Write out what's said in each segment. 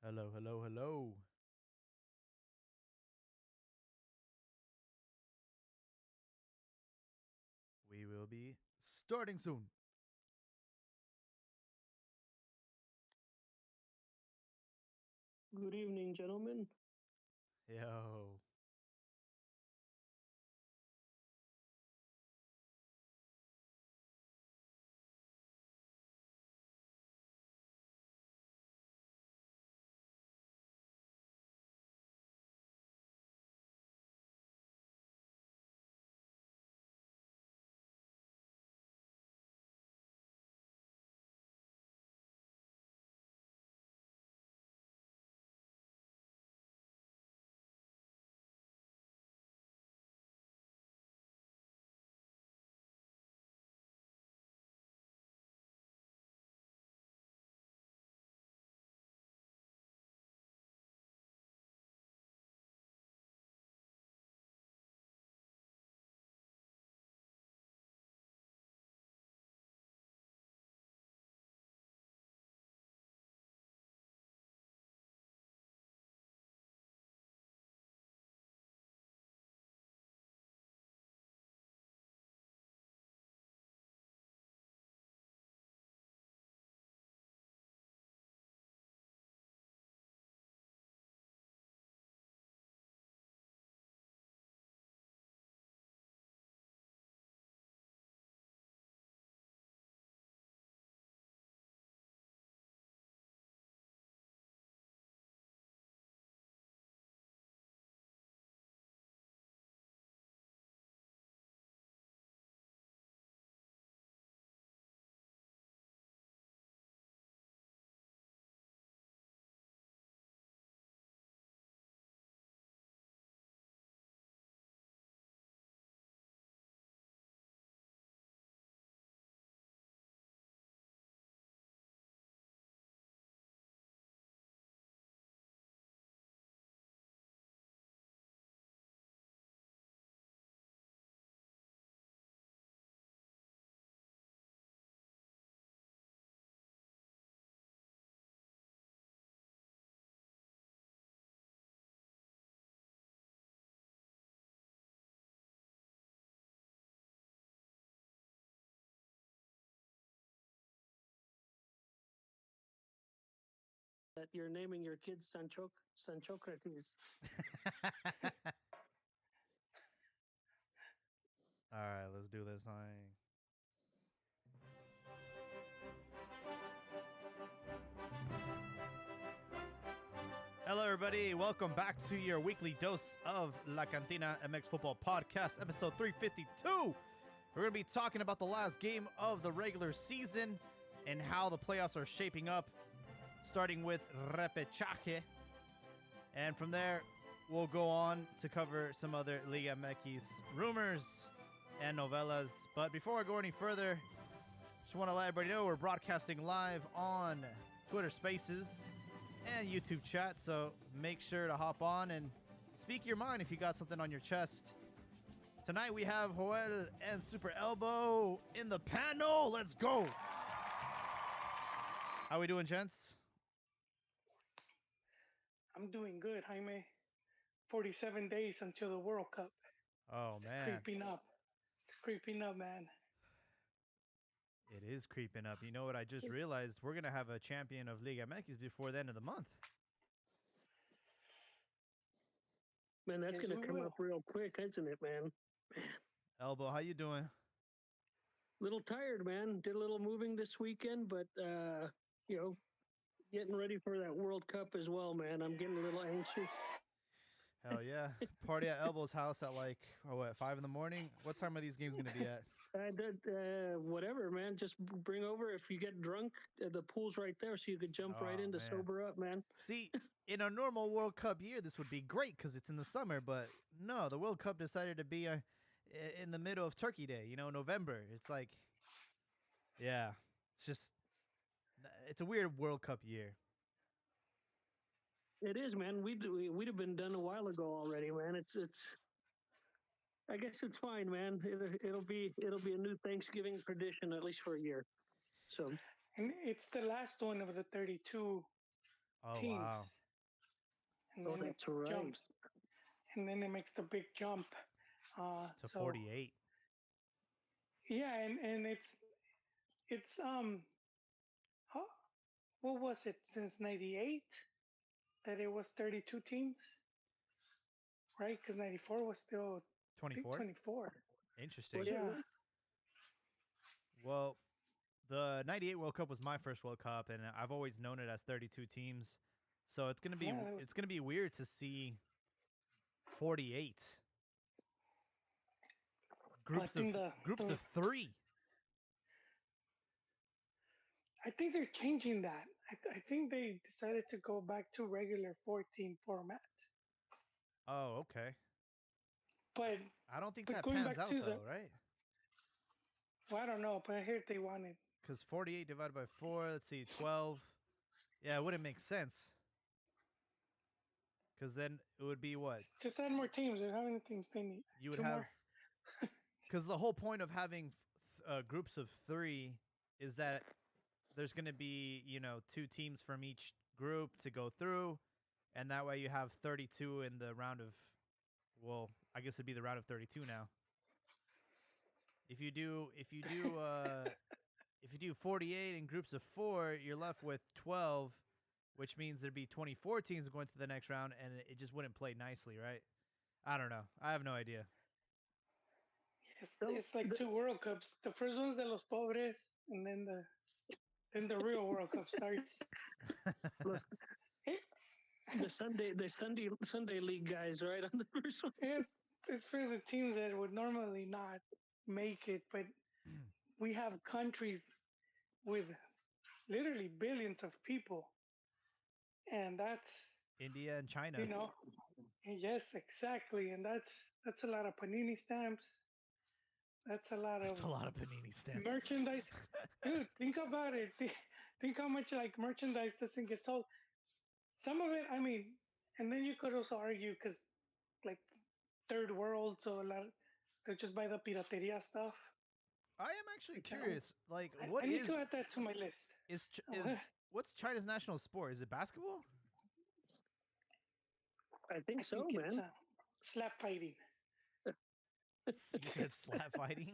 Hello, hello, hello. We will be starting soon. Good evening, gentlemen. Yo. That you're naming your kids Sanchocrates. All right, let's do this thing. Hello, everybody. Welcome back to your weekly dose of La Cantina MX Football Podcast, episode 352. We're going to be talking about the last game of the regular season and how the playoffs are shaping up, starting with Repechaje. And from there, we'll go on to cover some other Liga MX rumors and novellas. But before I go any further, just want to let everybody know we're broadcasting live on Twitter Spaces and YouTube chat. So make sure to hop on and speak your mind if you got something on your chest. Tonight we have Joel and Super Elbow in the panel. Let's go. How we doing, gents? I'm doing good, Jaime. 47 days until the World Cup. Oh, It's man. creeping up. It's creeping up, man. It is creeping up. You know what? I just realized we're going to have a champion of Liga MX before the end of the month. Man, that's Yes, going we to come will. up real quick, isn't it, man? Elbow, how you doing? Little tired, man. Did a little moving this weekend, but getting ready for that World Cup as well, man. I'm getting a little anxious. Hell yeah. Party at Elbow's house at like, 5 in the morning? What time are these games going to be at? Whatever, man. Just bring over. If you get drunk, the pool's right there, so you could jump right in to man. sober up, man. See, in a normal World Cup year, this would be great because it's in the summer. But no, the World Cup decided to be in the middle of Turkey Day, November. It's like, yeah, it's a weird World Cup year. It is, man. We'd have been done a while ago already, man. It's. I guess it's fine, man. It'll be a new Thanksgiving tradition, at least for a year. So, And it's the last one of the 32 teams. Wow. and Oh, then it that's right. jumps, and then it makes the big jump. To So 48. yeah, and it's how, what was it since '98 that it was 32 teams, right? Because '94 was still I think 24. 24. Interesting. Was it? Yeah, Well, the 98 World Cup was my first World Cup, and I've always known it as 32 teams. So it's gonna be yeah, that was weird to see 48 well, I think groups the of 3. I think they're changing that. I think they decided to go back to regular 14 format. Oh, okay. But I don't think but that going pans back out to the though, right? well, I don't know, but I heard they wanted Because 48 divided by 4, let's see, 12. Yeah, it wouldn't make sense. Because then it would be what? just add more teams. How many teams they need? You would Two have. more. Because the whole point of having groups of 3 is that there's going to be, 2 teams from each group to go through. And that way you have 32 in the round of, well, I guess it'd be the round of 32 now. If you do 48 in groups of 4, you're left with 12, which means there'd be 24 teams going to the next round, and it just wouldn't play nicely, right? I don't know. I have no idea. So It's like two World Cups. The first one's de los pobres, and then the real World Cup starts. plus Hey, the Sunday league guys, right on the first one. it's for the teams that would normally not make it, but we have countries with literally billions of people, and that's India and China. yes, exactly, and that's a lot of panini stamps. That's a lot of That's a lot of panini stamps. merchandise. Dude, think about it. Think how much like merchandise doesn't get sold. Some of it, I mean, and then you could also argue because like third world, so a lot they just buy the pirateria stuff. I am actually Like, curious. Like, I need to add that to my list. is what's China's national sport? Is it basketball? I think I so, think it's man. slap fighting. You said slap fighting.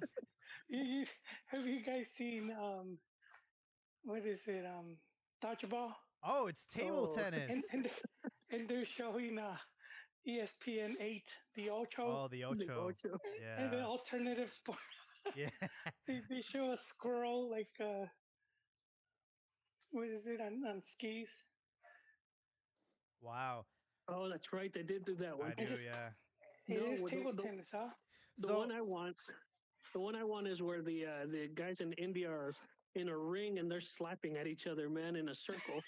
You, have you guys seen what is it dodgeball? Oh, it's table Oh, tennis. And they're showing ESPN 8 the Ocho Oh, the the Ocho. Ocho. and the Yeah. alternative sport. Yeah. They show a squirrel like what is it on skis? Wow. Oh, that's right. They did do that one. I do. Yeah. It No, is well, table tennis, huh? the So one I want, the one I want is where the guys in India are in a ring and they're slapping at each other, man, in a circle.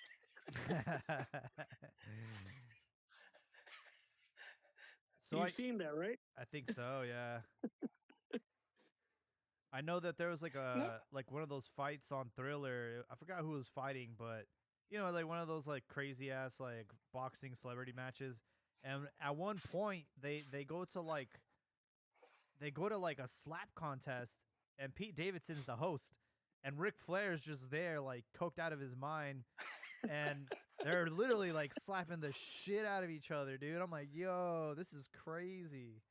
so You've seen that, right? I think so. Yeah. I know that there was like No, one of those fights on Thriller. I forgot who was fighting, but like one of those like crazy ass like boxing celebrity matches. And at one point they go to like a slap contest, and Pete Davidson's the host, and Ric Flair's just there like coked out of his mind, and they're literally like slapping the shit out of each other, dude. I'm like, yo, this is crazy.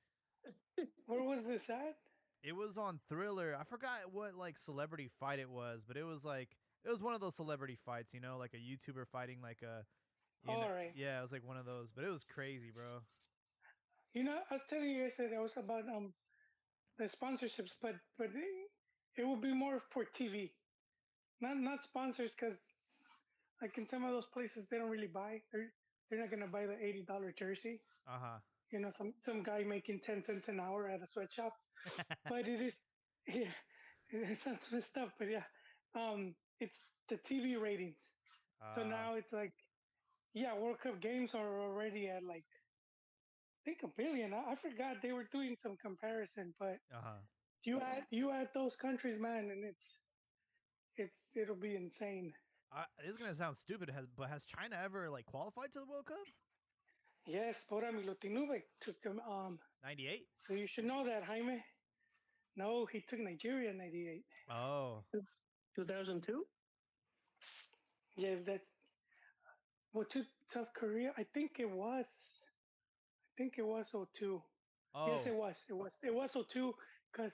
where was this at? It was on Thriller. I forgot what like celebrity fight it was, but it was one of those celebrity fights, like a YouTuber fighting like a All right. yeah, it was like one of those, but it was crazy, bro. I was telling you guys that it was about the sponsorships, but it will be more for TV, not sponsors, because like in some of those places they don't really buy. They're not gonna buy the $80 jersey. Uh-huh. Some guy making 10 cents an hour at a sweatshop. But it is, yeah, it's not some stuff. But yeah, it's the TV ratings. So now it's like, yeah, World Cup games are already at like I think a billion. I forgot they were doing some comparison, but uh-huh. you add those countries, man, and it'll be insane. This is going to sound stupid, but has China ever like qualified to the World Cup? Yes, Bora Milutinove took them. 98? So you should know that, Jaime. No, he took Nigeria in '98. Oh. 2002. Yes, that's Well, to South Korea, I think it was. I think it was 02. Yes, Oh, it was. It was 02 because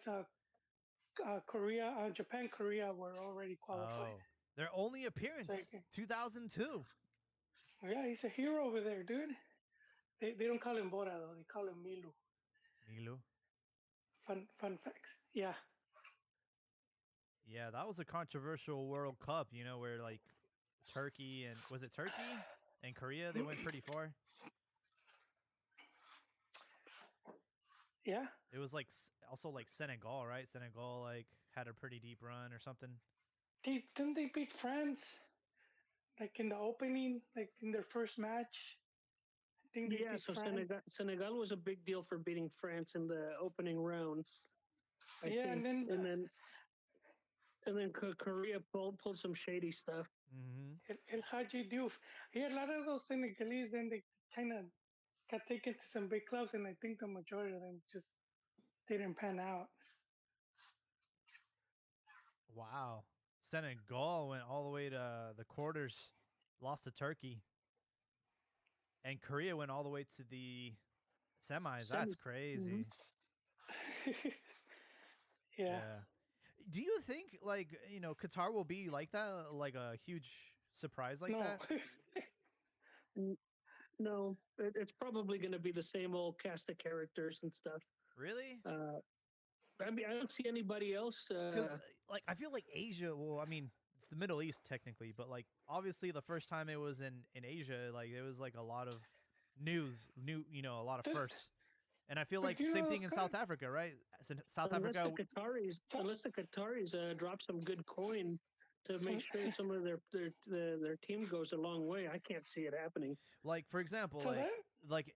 Korea, Japan, Korea were already qualified. oh, their only So appearance, 2002. yeah, he's a hero over there, dude. They don't call him Bora though. They call him Milu. Milu. Fun facts. Yeah. Yeah, that was a controversial World Cup, where like Turkey and was it Turkey and Korea, they went pretty far. Yeah. It was like also like Senegal, right? Senegal like had a pretty deep run or something. Didn't they beat France like in the opening, like in their first match? I think they Yeah, beat so France. Senegal was a big deal for beating France in the opening round, I Yeah, think, and then Korea pulled some shady stuff. Mm-hmm. El Haji Diouf. Yeah, a lot of those Senegalese, then they kind of got taken to some big clubs, and I think the majority of them just didn't pan out. Wow. Senegal went all the way to the quarters, lost to Turkey, and Korea went all the way to the semis. That's Semis. Hmm. crazy. Yeah. Yeah. Do you think like, Qatar will be like that, like a huge surprise like No. that? No, it's probably going to be the same old cast of characters and stuff. Really? I mean, I don't see anybody else. Because like I feel like Asia. Well, I mean, it's the Middle East technically, but like obviously the first time it was in Asia, like it was like a lot of a lot of But, firsts. And I feel but like you same know, thing in South Africa, right? South Africa. Unless the Qataris drop some good coin to make sure some of their team goes a long way, I can't see it happening. Like for example, so that like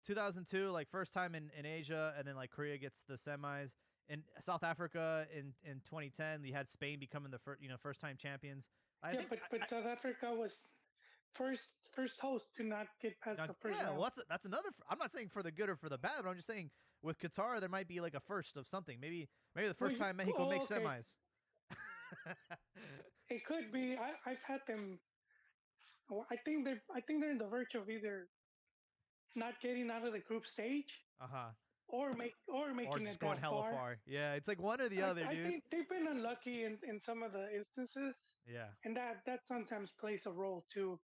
2002, like first time in Asia, and then like Korea gets the semis. In South Africa in 2010, you had Spain becoming the first time champions. I yeah, think but South Africa was first host to not get past now, the first yeah, round. well, that's another. I'm not saying for the good or for the bad, but I'm just saying with Qatar there might be like a first of something. Maybe the first time Mexico makes okay. semis. It could be. I've had them. I think they're in the verge of either not getting out of the group stage Uh-huh. or Or making just it going that hella far. far. Yeah, it's like one or the other, I dude. think they've been unlucky in some of the instances, Yeah. and that sometimes plays a role too.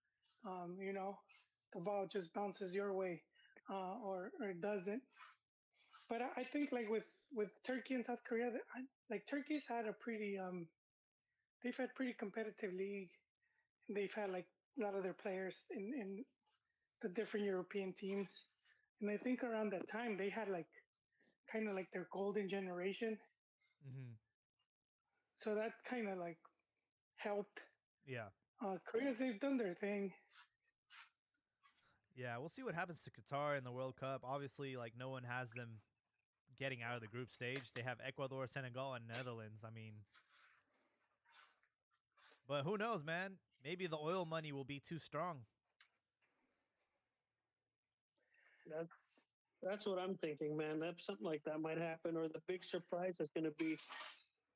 The ball just bounces your way, or it doesn't. But I think like with Turkey and South Korea, like Turkey's had a pretty they've had pretty competitive league. They've had like a lot of their players in the different European teams, and I think around that time they had like kind of like their golden generation. Mhm. So that kind of like helped. Yeah. Korea's they've done their thing. Yeah, we'll see what happens to Qatar in the World Cup. Obviously, like no one has them getting out of the group stage. They have Ecuador, Senegal, and Netherlands. I mean, but who knows, man? Maybe the oil money will be too strong. That, that's what I'm thinking, man. That something like that might happen, or the big surprise is going to be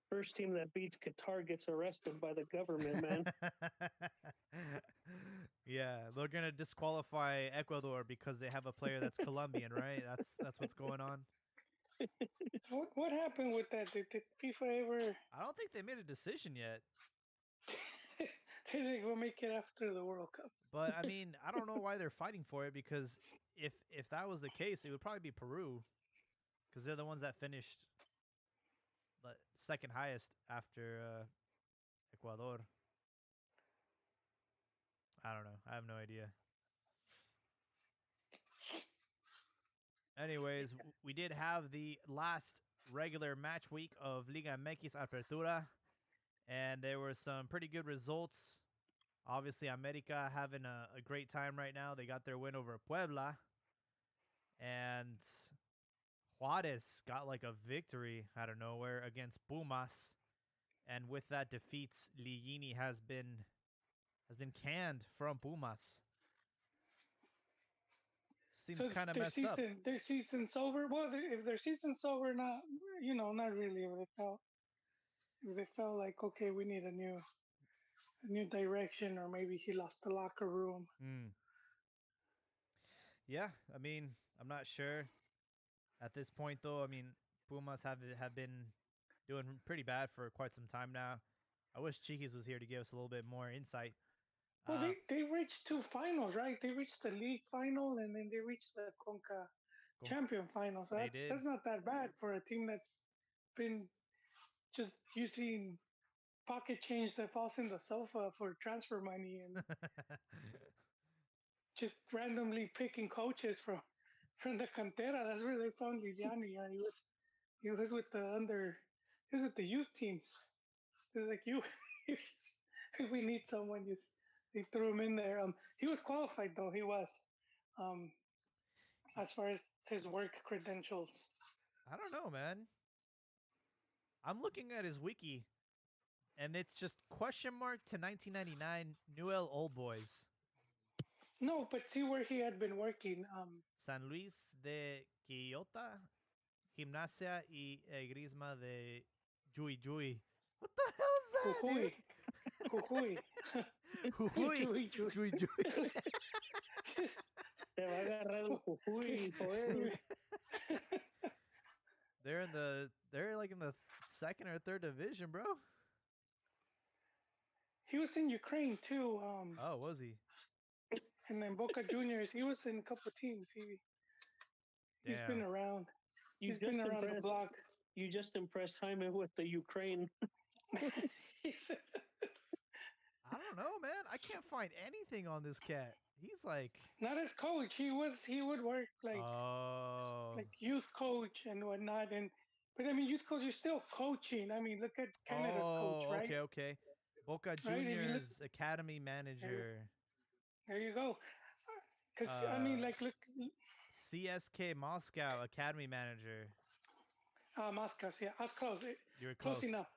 first team that beats Qatar gets arrested by the government, man. Yeah, they're gonna disqualify Ecuador because they have a player that's Colombian, right? That's what's going on. What happened with that? Did FIFA ever? I don't think they made a decision yet. Did they go make it after the World Cup? But I mean, I don't know why they're fighting for it because if that was the case, it would probably be Peru because they're the ones that finished the second highest after Ecuador. I don't know. I have no idea. Anyways, we did have the last regular match week of Liga MX Apertura, and there were some pretty good results. Obviously, America having a great time right now. They got their win over Puebla, and Juarez got like a victory out of nowhere against Pumas, and with that defeat, Ligini has been canned from Pumas. Seems So kind of messed up. their season's over. Well, if their season's over, not not really. If they felt like okay, we need a new a new direction, or maybe he lost the locker room. Mm. Yeah, I mean, I'm not sure at this point though. I mean, Pumas have been doing pretty bad for quite some time now. I wish Chiquis was here to give us a little bit more insight. Well, Uh, they reached two finals, right? They reached the league final and then they reached the Conca champion final. So they did. that's not that bad for a team that's been just using pocket change that falls in the sofa for transfer money and just randomly picking coaches from the cantera. That's where they found Liliani. He was with the he was with the youth teams. It was like you just, we need someone. Just they threw him in there. He was qualified though. He was, um, as far as his work credentials. I don't know, man. I'm looking at his wiki, and it's just question mark to 1999 Newell Old Boys, No, but see where he had been working. San Luis de Quillota, Gimnasia y Grisma de Jujuy. What the hell is that, Jujuy, dude? Jujuy, Jujuy. Jujuy, Jujuy. Jujuy. Te va a agarrar el Jujuy, joder. They're like in the second or third division, bro. He was in Ukraine too. Oh, was he? And then Boca Juniors. He was in a couple teams. He's been Damn. around. You He's been around the block. You just impressed Jaime with the Ukraine. I don't know, man. I can't find anything on this cat. He's like not as coach. He would work oh, like youth coach and whatnot. But I mean, youth coach is still coaching. I mean, look at Canada's coach, right? okay. Boca Right? Juniors Academy Manager. There you go. Because I mean, like look, CSK Moscow Academy Manager. Moscow. Yeah, I was close. You were close. Close enough.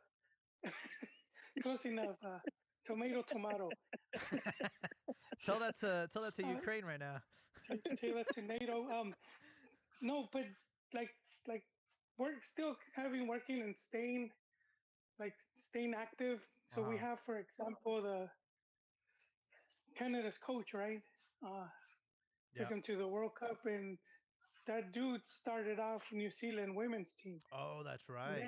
Close enough. Tomato. Tell that to Ukraine right now. Tell that to NATO. No, but like work still having working and staying active. So we have, for example, the Canada's coach, right? Took him to the World Cup, and that dude started off New Zealand women's team. Oh, that's right.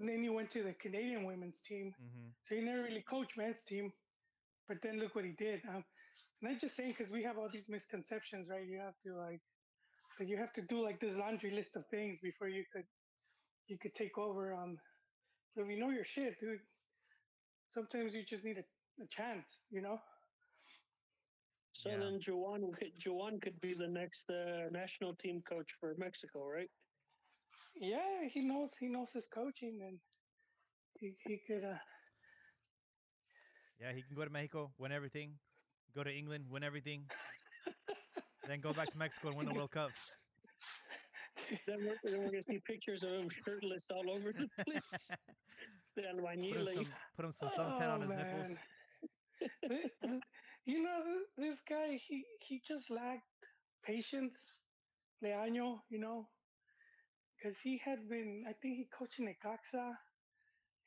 And then he went to the Canadian women's team. Mm-hmm. So he never really coached men's team. But then look what he did. Not just saying because we have all these misconceptions, right? You have to do like this laundry list of things before you could take over. So if you know your shit, dude, sometimes you just need a chance, you know. So then Juan could be the next national team coach for Mexico, right? Yeah, he knows his coaching, and he could. Yeah, he can go to Mexico, win everything. Go to England, win everything. Then go back to Mexico and win the World Cup. Then we're going to see pictures of him shirtless all over the place. Put him some suntan on his nipples. You know, this guy, he just lacked patience, Leaño, you know, because he had been, I think he coached in Necaxa,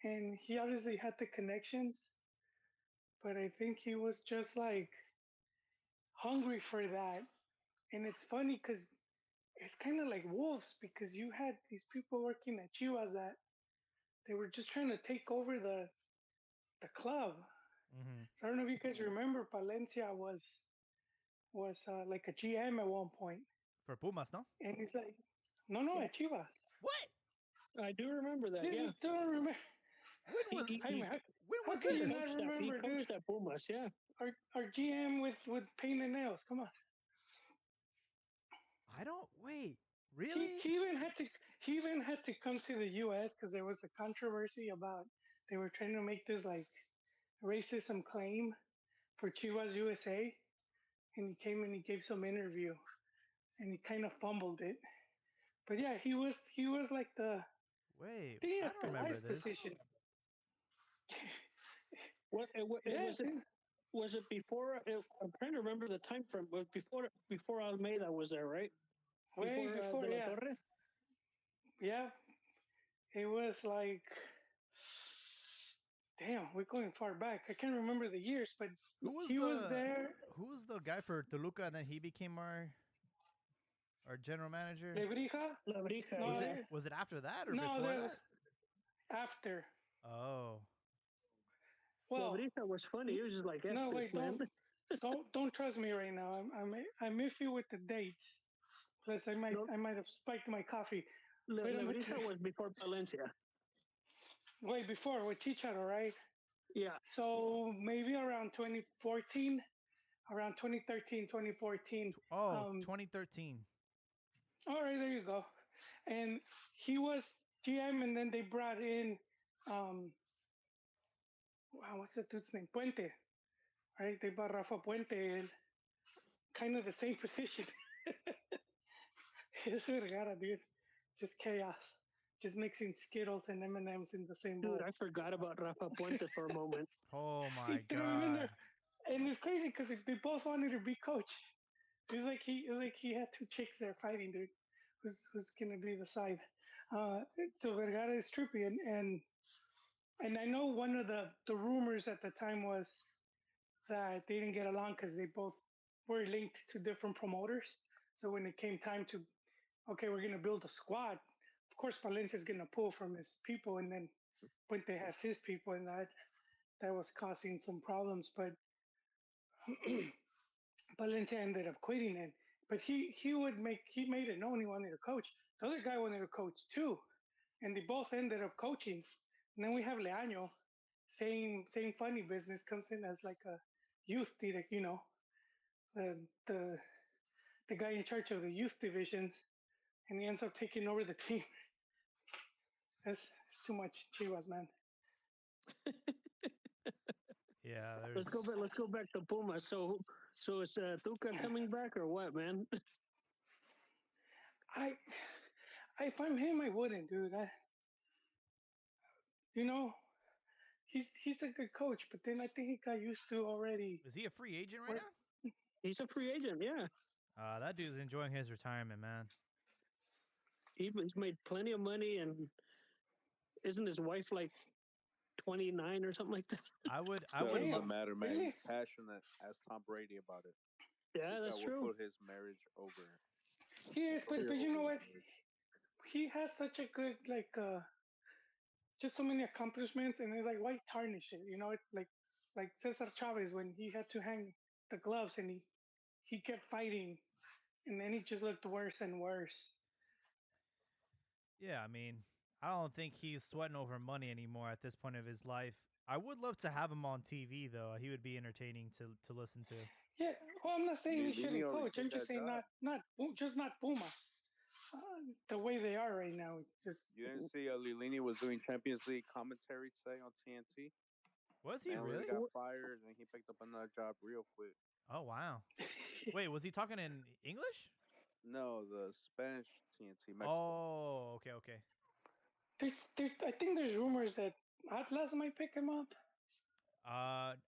and he obviously had the connections, but I think he was just like hungry for that. And it's funny because it's kind of like wolves, because you had these people working at Chivas that they were just trying to take over the club. Mm-hmm. So I don't know if you guys remember, Palencia was like a GM at one point For Pumas, no? and he's like, no, at Chivas. What? I do remember that. Yeah. Don't remember. When was How can this? you not remember, He dude? coached at Pumas, yeah. Our GM with paint and nails. Come on. I don't wait. Really? He even had to come to the U.S. because there was a controversy about they were trying to make this like racism claim for Chivas USA, and he came and he gave some interview, and he kind of fumbled it. But yeah, he was like the Wait, I I don't remember this. position. Was it before? I'm trying to remember the time frame. Was before Almeida was there, right? Way before, De La yeah. Torre? Yeah, it was like damn, we're going far back. I can't remember the years, but Who was he was the there. who was the guy for Toluca, and then he became our general manager? Lebrija? La Brija, No, yeah. Was it after that or no, before that was that? after. Oh, La Well, Brija was funny. He was just like no, Estes, wait, man. don't trust me right now. I'm iffy with the dates. Plus, No, I might have spiked my coffee. But La I'm gonna Brija was before Valencia. way before with Chicharo, right? Yeah. So maybe around 2014, around 2013, 2014. oh, Um, 2013. all right, there you go. And he was GM, and then they brought in, um, wow, what's the dude's name? Puente, right? They brought Rafa Puente in, kind of the same position. Es Vergara, dude. Just chaos. Just mixing Skittles and M&Ms in the same Dude, bowl. I forgot about Rafa Puente for a moment. Oh He my threw him in God. there, and it's crazy because they both wanted to be coach. It was like he had two chicks there fighting, dude. Who's gonna be the side? Uh, so Vergara is trippy, and I know one of the rumors at the time was that they didn't get along because they both were linked to different promoters. So when it came time to, okay, we're gonna build a squad, of course Valencia's gonna pull from his people, and then Puente has his people, and that was causing some problems. But Valencia ended up quitting it. But he made it known he wanted to coach. The other guy wanted to coach too, and they both ended up coaching. And then we have Leaño, same funny business, comes in as like a youth direct, the the the guy in charge of the youth divisions, and he ends up taking over the team. It's too much Chivas, man. Yeah, there's. Let's go back to Puma. So is Tuca coming back or what, man? I if I'm him, I wouldn't, dude. You know, he's a good coach, but then I think he got used to already. Is he a free agent right Where now? He's a free agent, yeah. That dude's enjoying his retirement, man. He's made plenty of money, and isn't his wife like 29 or something like that? I would Doesn't love. damn, matter, man. really? He's passionate as Tom Brady about it. Yeah, That that's will true. put his marriage over. He is, Career but you know over what? his marriage. He has such a good just so many accomplishments, and it's like why tarnish it? You know, it's like Cesar Chavez when he had to hang the gloves, and he kept fighting, and then he just looked worse and worse. Yeah, I mean, I don't think he's sweating over money anymore at this point of his life. I would love to have him on TV though. He would be entertaining to listen to. Yeah, well, I'm not saying he Lini shouldn't already coach. I'm did just that saying job. not Puma. The way they are right now, just You didn't see Lilini was doing Champions League commentary today on TNT. Was he Man really? really got fired, and he picked up another job real quick. Oh wow. Wait, was he talking in English? No, the Spanish TNT Mexico. Oh, okay, okay. I think there's rumors that Atlas might pick him up.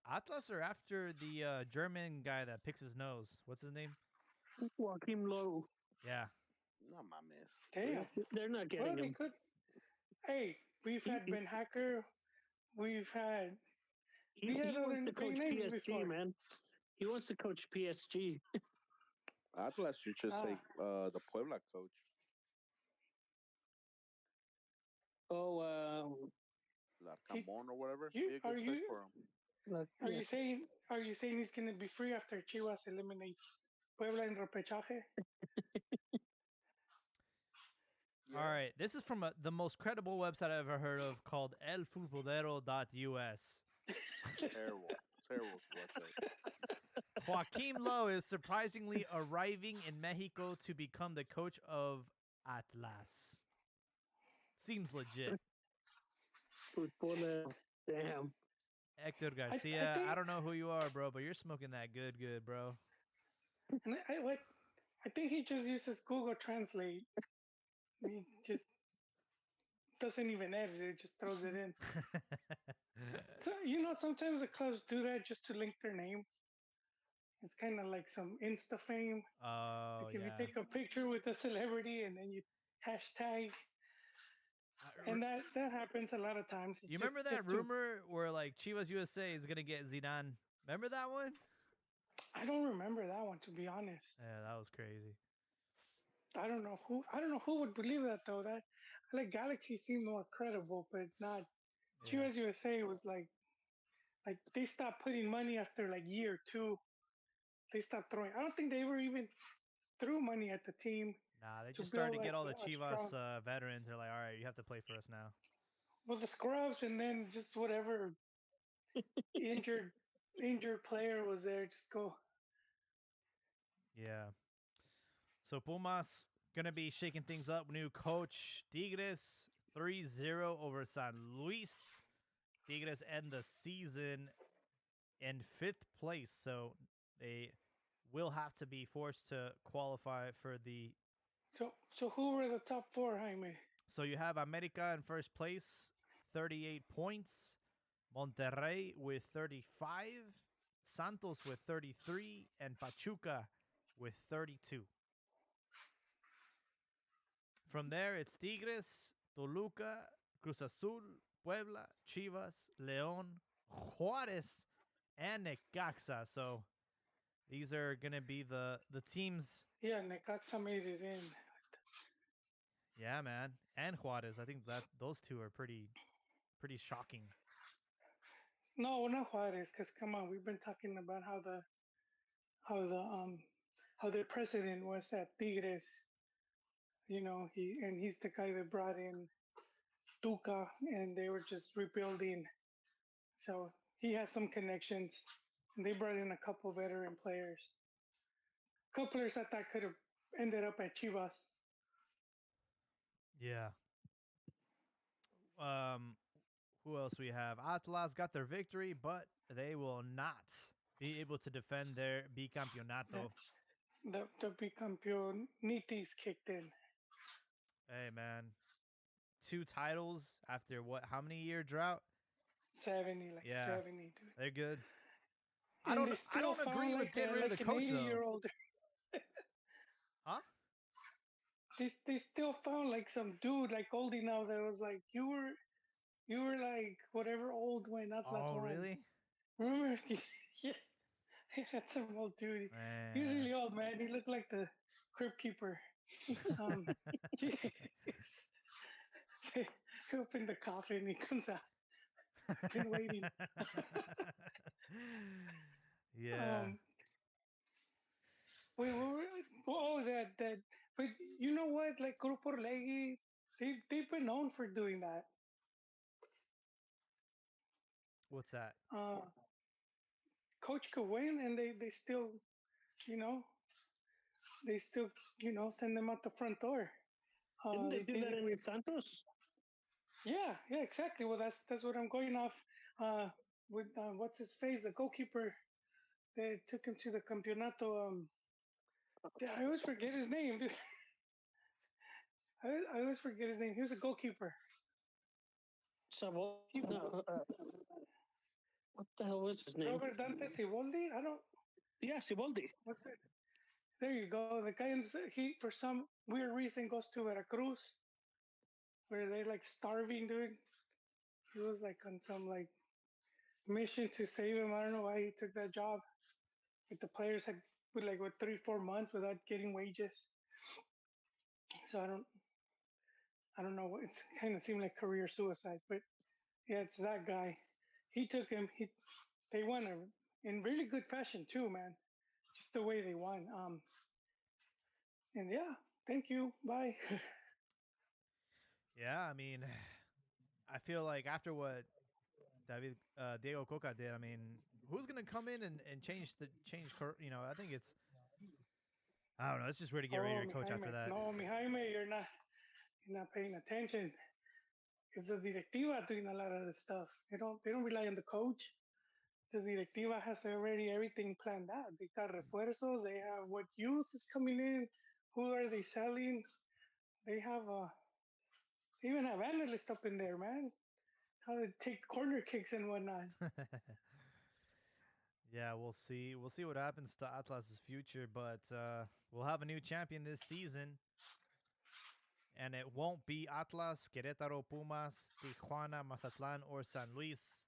Atlas are after the German guy that picks his nose. What's his name? Joaquim Lowe. Yeah. Not my miss. Damn. They're not Well, getting they him. could. Hey, we've He, had he, Ben Hacker. We've had he we had other wants to big coach names PSG, before. man. He wants to coach PSG. Atlas should just say the Puebla coach. Oh, Larcamón or whatever. You Be a good fit for him. are yeah. you saying he's gonna be free after Chivas eliminates Puebla in Repechaje? All right. This is from the most credible website I've ever heard of called elfutbolero.us. Terrible, terrible website. Joaquim Lowe is surprisingly arriving in Mexico to become the coach of Atlas. Seems legit. Footballer. Damn. Hector I Garcia, think I don't know who you are, bro, but you're smoking that good, bro. and I think he just uses Google Translate. He just doesn't even edit it; just throws it in. So sometimes the clubs do that just to link their name. It's kind of like some Insta fame. Oh, Like if you yeah. take a picture with a celebrity and then you hashtag. And that happens a lot of times. It's You remember that just to, rumor where like Chivas USA is gonna get Zidane? Remember that one? I don't remember that one, to be honest. Yeah, that was crazy. I don't know who would believe that though. That like Galaxy seemed more credible, but not Yeah. Chivas USA was like they stopped putting money after like year two. They stopped throwing. I don't think they ever even threw money at the team Nah, they to just started build to get like all the a strong. Chivas veterans. They're like, all right, you have to play for us now. Well, the scrubs and then just whatever injured injured player was there, just go. Yeah. So Pumas gonna be shaking things up. New coach Tigres 3-0 over San Luis. Tigres end the season in 5th place, so they will have to be forced to qualify for the. So who were the top four, Jaime? So you have America in first place, 38 points. Monterrey with 35, Santos with 33, and Pachuca with 32. From there, it's Tigres, Toluca, Cruz Azul, Puebla, Chivas, León, Juarez, and Necaxa. So these are going to be the teams. Yeah, Necaxa made it in. Yeah, man. And Juarez. I think that those two are pretty shocking. No, not Juarez, because come on, we've been talking about how the how their president was at Tigres. You know, he's the guy that brought in Tuca, and they were just rebuilding. So he has some connections, and they brought in a couple veteran players. Couple players I thought could have ended up at Chivas. Yeah. Um, who else we have? Atlas got their victory, but they will not be able to defend their bicampeonato. The bicampeon Nitis kicked in. Hey, man. 2 titles after what? How many year drought? 70, like Yeah, 70, dude. they're good. I And don't they I still don't agree found with getting rid of the like an coach 80-year though. old. Huh? They still found like some dude like old enough that was like you were like whatever old when Atlas Oh, won. really? Remember? Yeah, he had some old dude. He was Man. really old, man. He looked like the crypt keeper. Um, he opened the coffin. He comes out. Been waiting. Yeah. um, wait, oh, that. But you know what? Like Grupo Orlegui, they've been known for doing that. What's that? Uh, Coach could win, and they still, you know, they still, send them out the front door. Didn't they They do did that it in with, Santos? yeah, exactly. Well, that's what I'm going off. With what's his face, the goalkeeper. They took him to the campeonato. Yeah, I always forget his name, dude. I always forget his name. He was a goalkeeper. Sabo? He, No, what the hell was his name? Robert Dante Siboldi. I don't. Yeah, Siboldi. What's it? There you go. The guy he for some weird reason goes to Veracruz, where they're like starving, dude. He was like on some like mission to save him. I don't know why he took that job. But the players had with like what 3 4 months without getting wages. So I don't know. It's kind of seemed like career suicide. But yeah, it's that guy. He took him. They won in really good fashion too, man. Just the way they won. And yeah, thank you. Bye. Yeah, I mean, I feel like after what Diego Coca did, I mean, who's gonna come in and change? I think it's. I don't know. It's just weird to get ready Oh, to mi coach after Jaime. that. No, mi Jaime, you're not paying attention. It's the directiva doing a lot of the stuff. They don't rely on the coach. The directiva has already everything planned out. They got refuerzos. They have what youth is coming in. Who are they selling? They have they even have analysts up in there, man. How to take corner kicks and whatnot. Yeah, we'll see. We'll see what happens to Atlas's future, but we'll have a new champion this season, And it won't be Atlas, Querétaro, Pumas, Tijuana, Mazatlan, or San Luis,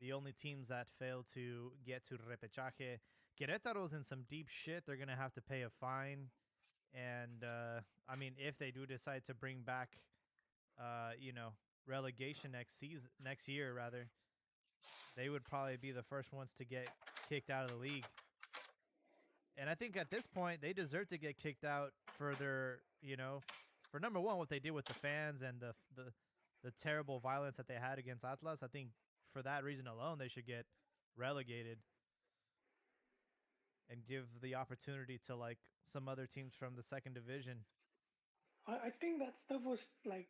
the only teams that fail to get to Repechaje. Querétaro's in some deep shit. They're going to have to pay a fine. And, I mean, if they do decide to bring back, you know, relegation next year, rather, they would probably be the first ones to get kicked out of the league. And I think at this point, they deserve to get kicked out for their, you know, for number one, what they did with the fans and the terrible violence that they had against Atlas. I think for that reason alone, they should get relegated and give the opportunity to like some other teams from the second division. I think that stuff was like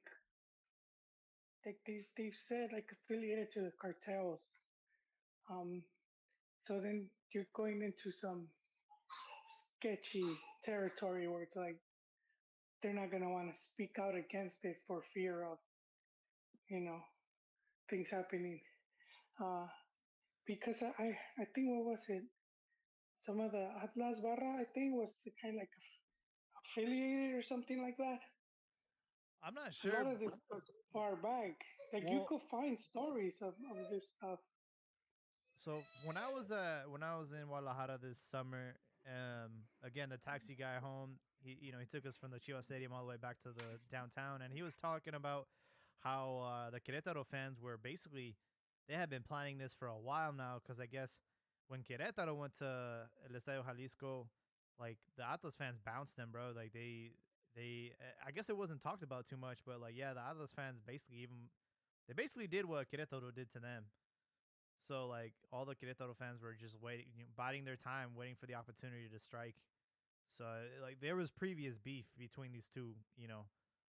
they've said like affiliated to the cartels. Um, so then you're going into some sketchy territory where it's like they're not gonna want to speak out against it for fear of, you know, things happening. Uh, because I think what was it? Some of the Atlas Barra I think was kind of like affiliated or something like that. I'm not A sure. lot of this goes far back. Like you Well, could find stories of this stuff. so when I was in Guadalajara this summer, again the taxi guy home, he took us from the Chivas Stadium all the way back to the downtown, and he was talking about how the Querétaro fans were basically they had been planning this for a while now because I guess when Querétaro went to El Estadio Jalisco, like the Atlas fans bounced them, bro. Like they I guess it wasn't talked about too much, but like yeah, the Atlas fans basically did what Querétaro did to them. So like all the Querétaro fans were just waiting, biding their time, waiting for the opportunity to strike. So like there was previous beef between these two,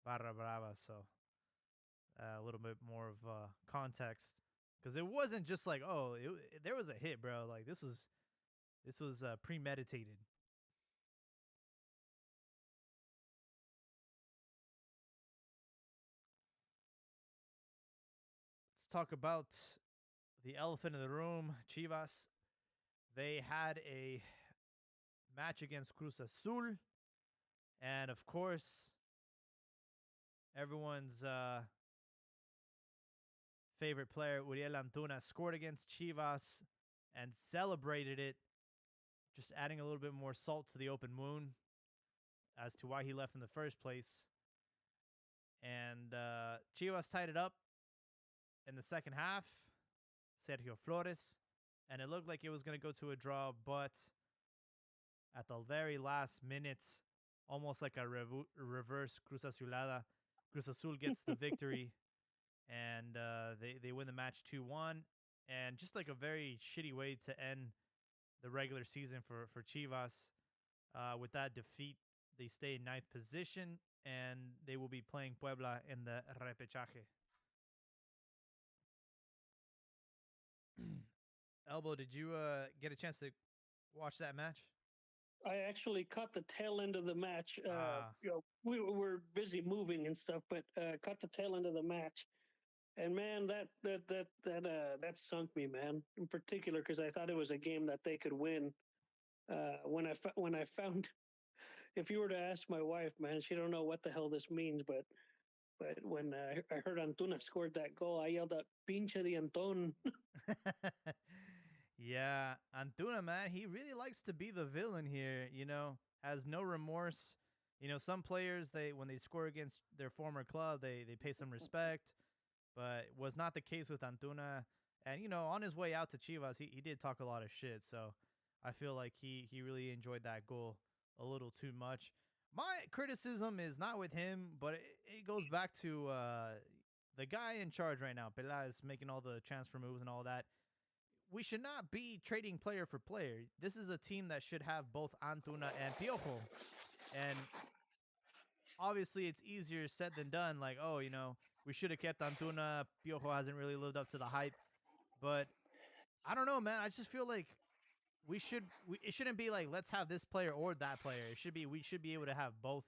Barra Brava. So a little bit more of context because it wasn't just like there was a hit, bro. Like this was premeditated. Let's talk about the elephant in the room, Chivas. They had a match against Cruz Azul. And of course, everyone's favorite player, Uriel Antuna, scored against Chivas and celebrated it, just adding a little bit more salt to the open wound as to why he left in the first place. And Chivas tied it up in the second half, Sergio Flores, and it looked like it was going to go to a draw, but at the very last minute, almost like a reverse Cruz Azulada, Cruz Azul gets the victory, and they win the match 2-1. And just like a very shitty way to end the regular season for Chivas. With that defeat, they stay in ninth position, and they will be playing Puebla in the Repechaje. Elbow, did you get a chance to watch that match? I actually caught the tail end of the match. We were busy moving and stuff, but caught the tail end of the match. And man, that sunk me, man. In particular, because I thought it was a game that they could win. When I found, if you were to ask my wife, man, she don't know what the hell this means, but when I heard Antuna scored that goal, I yelled out "Pinche de Anton." Yeah, Antuna, man, he really likes to be the villain here. Has no remorse. Some players when they score against their former club, they pay some respect, but was not the case with Antuna. And on his way out to Chivas, he did talk a lot of shit. So I feel like he really enjoyed that goal a little too much. My criticism is not with him, but it goes back to the guy in charge right now. Peláez making all the transfer moves and all that. We should not be trading player for player. This is a team that should have both Antuna and Piojo. And obviously it's easier said than done. Like, we should have kept Antuna. Piojo hasn't really lived up to the hype. But I don't know, man. I just feel like it shouldn't be like, let's have this player or that player. We should be able to have both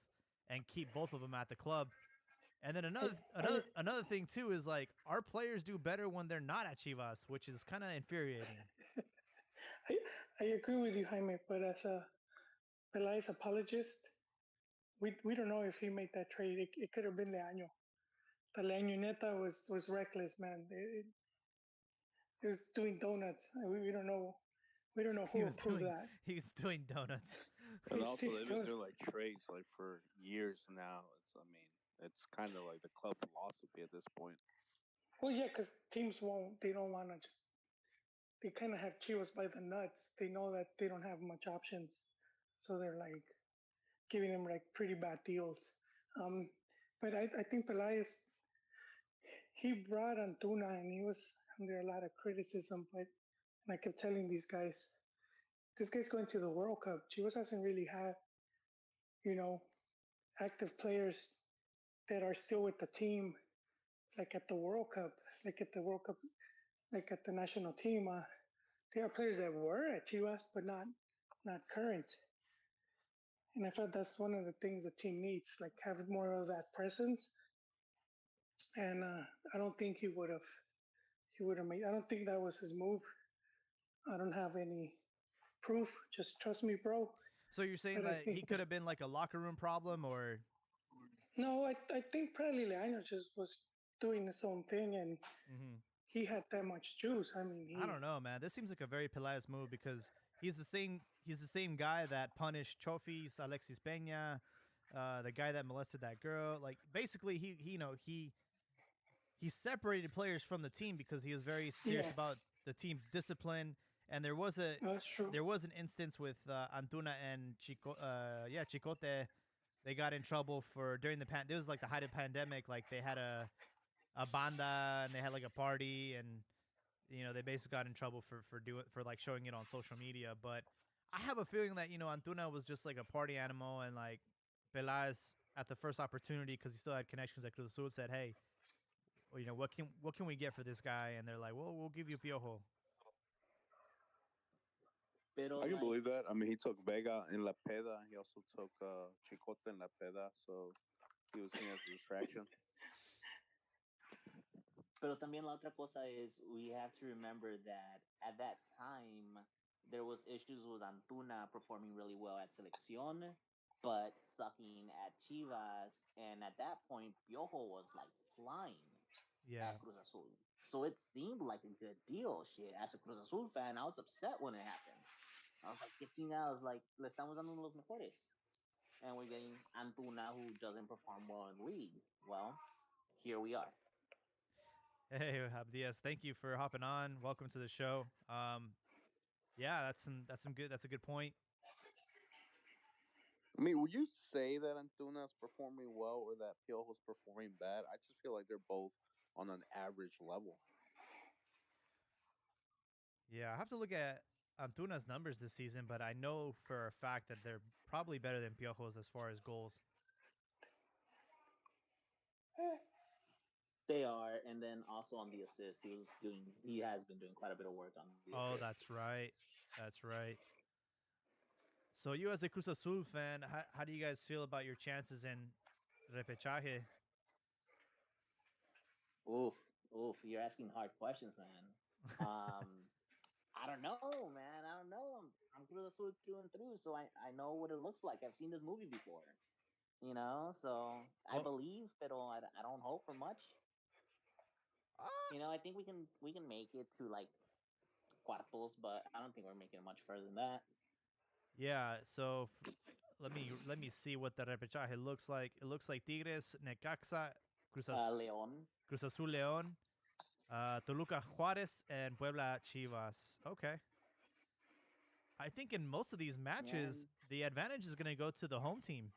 and keep both of them at the club. And then another thing too is like our players do better when they're not at Chivas, which is kind of infuriating. I agree with you, Jaime, but as a Peláez apologist, we don't know if he made that trade. It could have been Leaño. The Leaño Neta was reckless, man. It was doing donuts. We don't know. We don't know He who was approved doing that. he was doing donuts. And also, they've been doing like trades like for years now. It's kind of like the club philosophy at this point. Well, yeah, because teams won't. They don't want to just. They kind of have Chivas by the nuts. They know that they don't have much options, so they're like giving them like pretty bad deals. Um, but I think Pelaez he brought Antuna and he was under a lot of criticism. But and I kept telling these guys, this guy's going to the World Cup. Chivas hasn't really had you know active players that are still with the team like at the World Cup, like at the World Cup, like at the national team. There are players that were at Chivas, but not current. And I thought that's one of the things the team needs, like have more of that presence. And I don't think he would have made. I don't think that was his move. I don't have any proof. Just trust me, bro. So you're saying But I that think he could have been like a locker room problem, or no, I think probably Leandro just was doing his own thing, and mm-hmm. he had that much juice. I mean, I don't know, man. This seems like a very Pelaez move because he's the same guy that punished Chofis, Alexis Peña, the guy that molested that girl. Like basically, he separated players from the team because he was very serious yeah, about the team discipline. And there was a that's true. there was an instance with Antuna and Chicote. They got in trouble for during the It was like the height of pandemic. Like they had a banda and they had like a party, and they basically got in trouble for like showing it on social media. But I have a feeling that Antuna was just like a party animal, and like Peláez at the first opportunity, because he still had connections at Cruz Azul, said, "Hey, well, what can we get for this guy?" And they're like, "Well, we'll give you Piojo." Pero I can like, believe that. I mean, he took Vega in La Peda. He also took Chicote in La Peda, so he was seen as a distraction. pero también la otra cosa is we have to remember that at that time there was issues with Antuna performing really well at Selección, but sucking at Chivas, and at that point Piojo was like flying Yeah. at Cruz Azul. So it seemed like a good deal. Shit, as a Cruz Azul fan, I was upset when it happened. I was like, 15 hours, like, le estamos dando uno de los mejores. And we're getting Antuna, who doesn't perform well in league. Well, here we are. Hey, Abdias, thank you for hopping on. Welcome to the show. Yeah, that's a good point. I mean, would you say that Antuna's performing well or that Piojo's performing bad? I just feel like they're both on an average level. Yeah, I have to look at Antuna's numbers this season, but I know for a fact that they're probably better than Piojo's as far as goals. They are, and then also on the assist, he has been doing quite a bit of work on the Oh, assist. that's right. That's right. So you as a Cruz Azul fan, how do you guys feel about your chances in Repechaje? Oof, oof, you're asking hard questions, man. Um, I don't know, man. I don't know. I'm Cruz Azul through and through, so I know what it looks like. I've seen this movie before, so I Oh, believe, but I don't hope for much. uh, I think we can make it to like cuartos, but I don't think we're making it much further than that. yeah. So let me see what the Repechaje looks like. It looks like Tigres, Necaxa, Leon. Cruz Azul, León, Toluca, Juarez, and Puebla, Chivas. Okay. I think in most of these Yeah, matches, the advantage is going to go to the home team.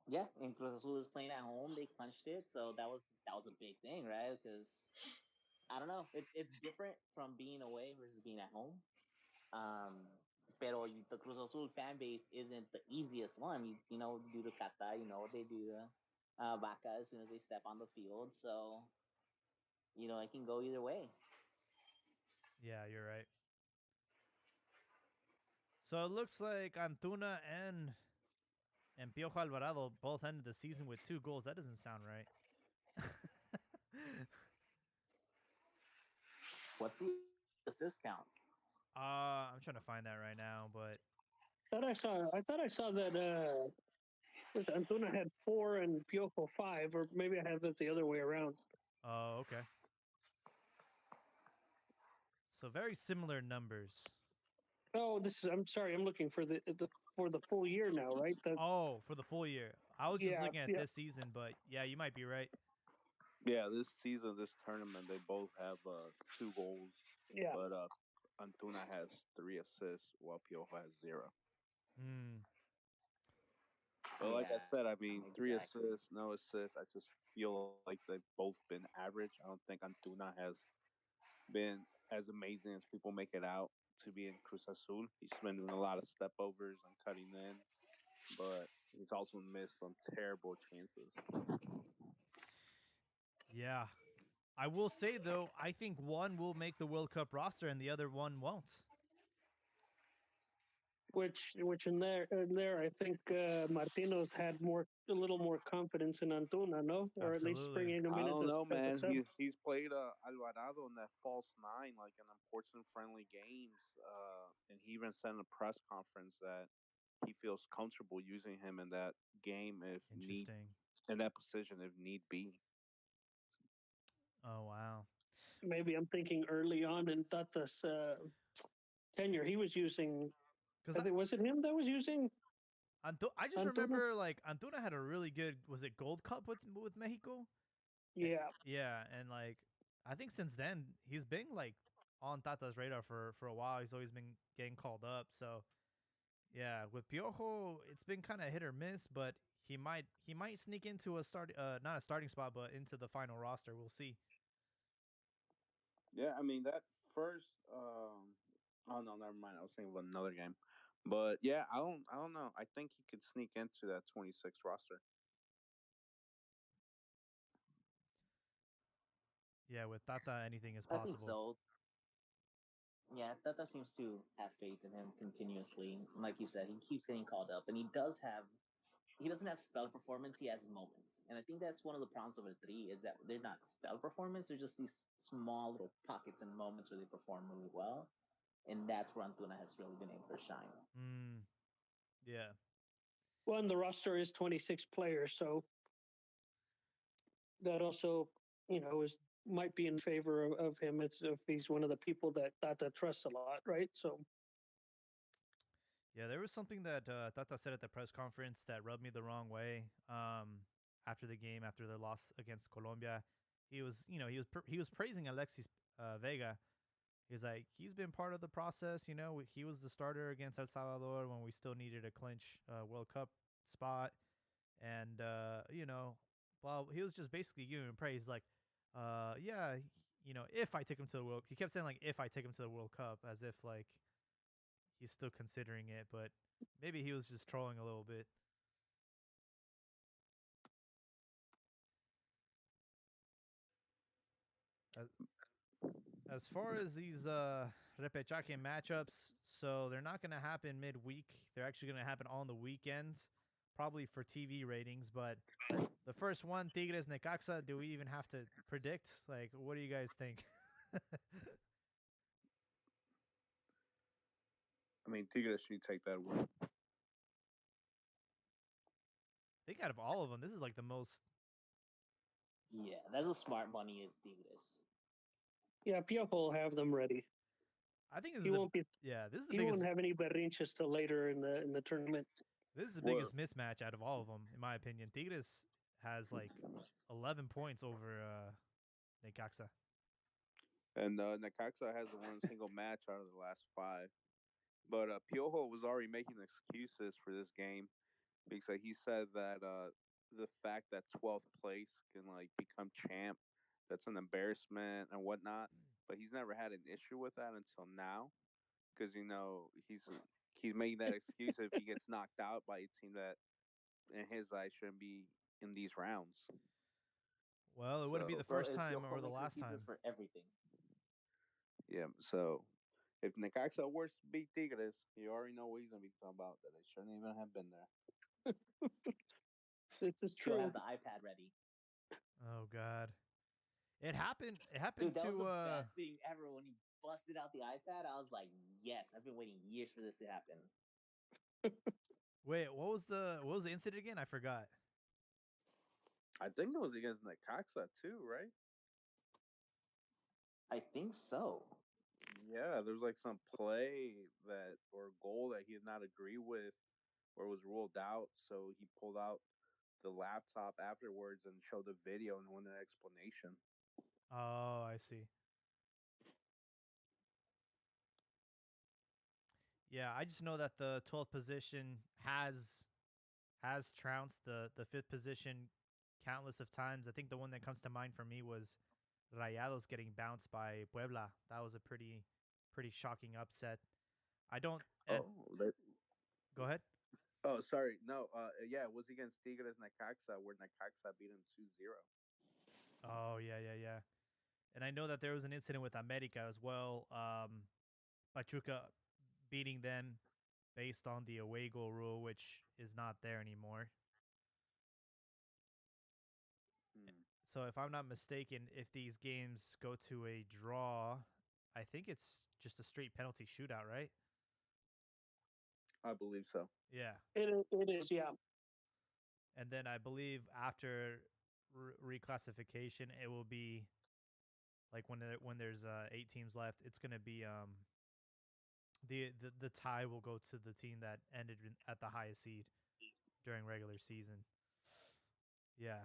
yeah. And Cruz Azul is playing at home. They clinched it, so that was a big thing, right? Because I don't know, it's different from being away versus being at home. Um, pero the Cruz Azul fan base isn't the easiest one. Do the kata, they do the vaca as soon as they step on the field. So, it can go either way. Yeah, you're right. So it looks like Antuna and Piojo Alvarado both ended the season with 2 goals. That doesn't sound right. What's the assist count? I'm trying to find that right now, but I thought I saw that Antuna had 4 and Piojo 5, or maybe I have it the other way around. Oh, okay. So very similar numbers. Oh, I'm sorry. I'm looking for the full year now, right? Oh, for the full year. I was just Yeah, looking at yeah, this season, but yeah, you might be right. Yeah, this season, this tournament, they both have 2 goals, yeah. but Antuna has 3 assists while Piojo has 0. Hmm. But like I Yeah, said, I mean, three exactly. assists, no assists. I just feel like they've both been average. I don't think Antuna has been as amazing as people make it out to be in Cruz Azul. He's been doing a lot of step overs and cutting in, but he's also missed some terrible chances. Yeah. I will say though, I think one will make the World Cup roster and the other one won't. Which in there, I think Martino's had a little more confidence in Antuna, no, or at least Absolutely. bringing him I in don't know, as a man. sub. He's played Alvarado in that false nine, like in important friendly games, and he even said in a press conference that he feels comfortable using him in that game if need Interesting. in that position if need be. Oh wow. Maybe I'm thinking early on in Tata's tenure, he was using. Because I think was it him that was using I just Antuna? remember like Antuna had a really good was it Gold Cup with Mexico? Yeah, Yeah, and like I think since then he's been like on Tata's radar for a while. He's always been getting called up. So yeah, with Piojo, it's been kind of hit or miss, but he might sneak into a start not a starting spot, but into the final roster. We'll see. Yeah, I mean that first. Oh no, never mind. I was thinking of another game, but yeah, I don't know. I think he could sneak into that 26 roster. Yeah, with Tata, anything is I think possible. so. Yeah, Tata seems to have faith in him continuously. Like you said, he keeps getting called up, and he doesn't have stellar performance. He has moments, and I think that's one of the problems of the three is that they're not stellar performance. They're just these small little pockets and moments where they perform really well, and that's where Antuna has really been able to shine. Mm, yeah, well, and the roster is 26 players, so that also, is might be in favor of him. It's if he's one of the people that Tata trusts a lot, right? So yeah. There was something that Tata said at the press conference that rubbed me the wrong way. After the game, after the loss against Colombia, he was praising Alexis Vega. He's like, he's been part of the process. He was the starter against El Salvador when we still needed a clinch World Cup spot. And, well, he was just basically giving him praise. Like, yeah, if I take him to the World, he kept saying, like, if I take him to the World Cup, as if, like, he's still considering it. But maybe he was just trolling a little bit. As, as far as these repechaje matchups, so they're not going to happen midweek. They're actually going to happen on the weekend, probably for TV ratings. But the first one, Tigres Necaxa, do we even have to predict? Like, what do you guys think? I mean, Tigres should take that win. I think out of all of them, this is like the most. Yeah, that's a smart money is Tigres. yeah, Piojo will have them ready. I think this He is the. won't be. Yeah, this is the He biggest. won't have any berrinches till later in the tournament. This is the Well, biggest mismatch out of all of them, in my opinion. Tigres has like 11 points over Necaxa. and Necaxa hasn't won a single match out of the last 5. But Piojo was already making excuses for this game because he said that the fact that 12th place can like become champ, that's an embarrassment and whatnot. But he's never had an issue with that until now, because he's making that excuse if he gets knocked out by a team that, in his eyes, shouldn't be in these rounds. Well, it wouldn't be the So Well, first time or Piojo the makes last excuses time. for everything. yeah, so if Necaxa were to beat Tigres, you already know what he's gonna be talking about. That they shouldn't even have been there. This is He'll true. have the iPad ready. Oh God, it happened. It happened Dude, that was to. the best thing ever when he busted out the iPad. I was like, yes, I've been waiting years for this to happen. Wait, what was the incident again? I forgot. I think it was against Necaxa too, right? I think so. Yeah, there was like some play that or goal that he did not agree with, or was ruled out. So he pulled out the laptop afterwards and showed the video and wanted an explanation. Oh, I see. Yeah, I just know that the 12th position has trounced the fifth position countless of times. I think the one that comes to mind for me was Rayados getting bounced by Puebla. That was a pretty shocking upset. I don't and Oh, they, go ahead. oh, sorry, no, yeah, it was against Tigres Necaxa where Necaxa beat him 2-0. Oh yeah. And I know that there was an incident with America as well. Pachuca beating them based on the away goal rule, which is not there anymore. Hmm. So if I'm not mistaken, if these games go to a draw, I think it's just a straight penalty shootout, right? I believe so. Yeah. It is, yeah. And then I believe after reclassification, it will be like when there's 8 teams left, it's gonna be the tie will go to the team that ended at the highest seed during regular season. Yeah.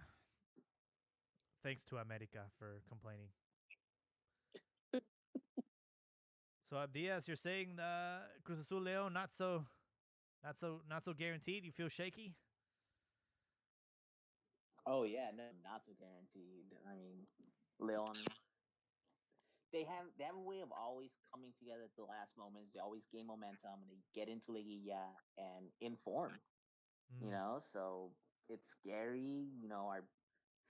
Thanks to America for complaining. So Diaz, you're saying the Cruz Azul Leon not so guaranteed. You feel shaky? Oh yeah, no, not so guaranteed. I mean, Leon, they have a way of always coming together at the last moments. They always gain momentum and they get into Liguilla and inform. Mm. So it's scary. Our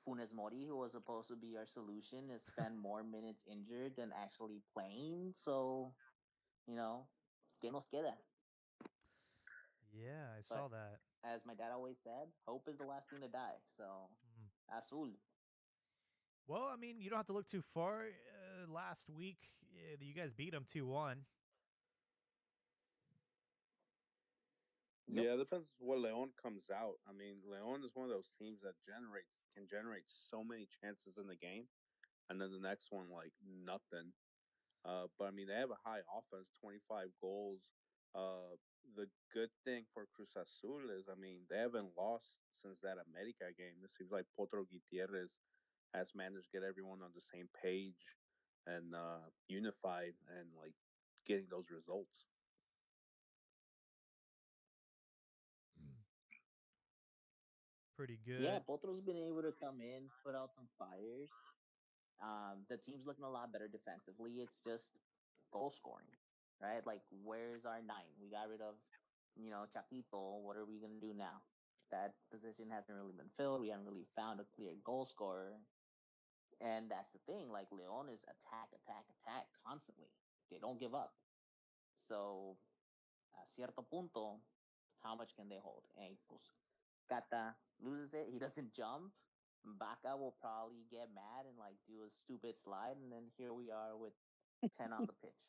Funes Mori, who was supposed to be our solution, has spent more minutes injured than actually playing. So you know, que nos queda? Yeah, I But saw that. as my dad always said, hope is the last thing to die. So Mm. Azul. Well, I mean, you don't have to look too far. Last week, you guys beat them 2-1. Yep. Yeah, it depends what Leon comes out. I mean, Leon is one of those teams that can generate so many chances in the game, and then the next one like nothing. But I mean, they have a high offense, 25 goals. The good thing for Cruz Azul is, I mean, they haven't lost since that America game. It seems like Potro Gutierrez has managed to get everyone on the same page and unified and like getting those results. Pretty Yeah, good. Potro's been able to come in, put out some fires. The team's looking a lot better defensively. It's just goal scoring, right? Like, where's our nine? We got rid of, Chaquito. What are we gonna do now? That position hasn't really been filled. We haven't really found a clear goal scorer, and that's the thing. Like, Leon is attack, attack, attack constantly. They don't give up. So, a cierto punto, how much can they hold? And pues, Kata loses it. He doesn't jump. Baka will probably get mad and like do a stupid slide, and then here we are with 10 on the pitch.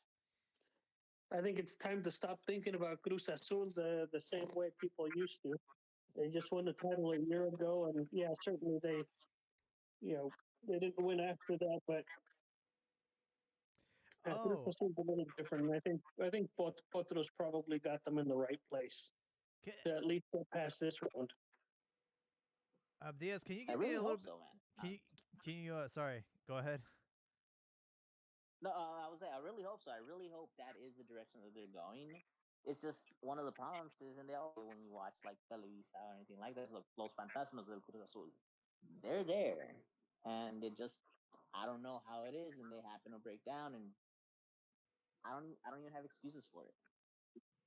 I think it's time to stop thinking about Cruz Azul the same way people used to. They just won the title a year ago, and yeah, certainly you know, they didn't win after that, but Cruz Oh, Azul's a little different. I think Potros probably got them in the right place ca- to at least get past this round. Diaz, can you I give me really a little hope bit? so, man. Can you can you? Sorry, go ahead. No, I was saying I really hope so. I really hope that is the direction that they're going. It's just one of the problems is in the when you watch like Televisa or anything like that, like Los Fantasmas del Cruz Azul. They're there, and it just I don't know how it is, and they happen to break down, and I don't even have excuses for it.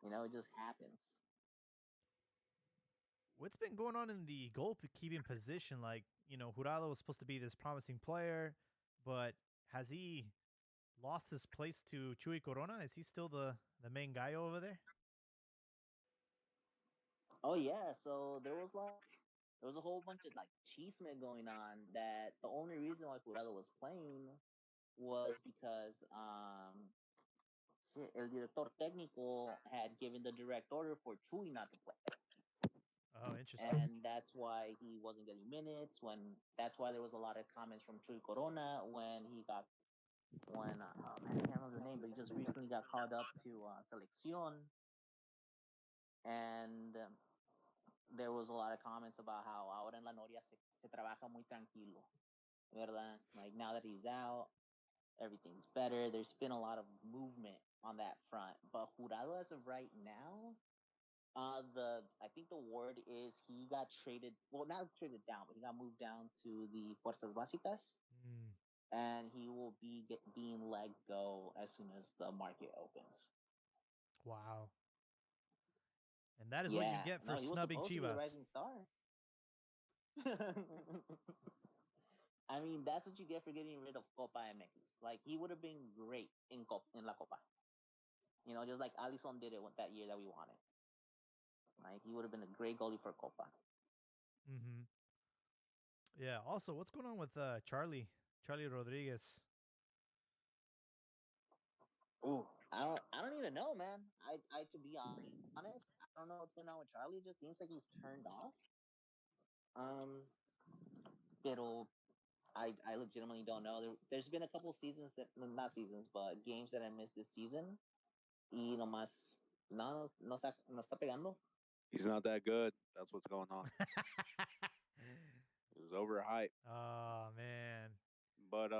It just happens. What's been going on in the goalkeeping position? Like, Jurado was supposed to be this promising player, but has he lost his place to Chuy Corona? Is he still the main guy over there? Oh yeah, so there was a whole bunch of like chisme going on that the only reason why Jurado was playing was because shit, el director técnico had given the direct order for Chuy not to play, Oh, interesting. and that's why he wasn't getting minutes. That's why there was a lot of comments from Chuy Corona when he got when oh man, I can't remember the name, but he just recently got called up to selección, and there was a lot of comments about how ahora en la Noria se trabaja muy tranquilo, ¿verdad? Like now that he's out, everything's better. There's been a lot of movement on that front, but Jurado as of right now, I think the word is he got traded. Well, not traded down, but he got moved down to the Fuerzas Básicas, Mm, and he will being let go as soon as the market opens. wow. And that is what you Yeah, get for no, he was snubbing supposed to be a Chivas. rising star. I mean, that's what you get for getting rid of Copa MX. Like he would have been great in La Copa. You know, just like Alisson did it that year that we wanted. Like he would have been a great goalie for Copa. Mm-hmm. Yeah. Also, what's going on with Charlie Rodriguez? Ooh, I don't even know, man. I to be honest, I don't know what's going on with Charlie. It just seems like he's turned off. Um, pero I legitimately don't know. There's been a couple seasons that not seasons, but games that I missed this season. Y nomás no está pegando. He's not that good. That's what's going on. It was overhyped. Oh man. But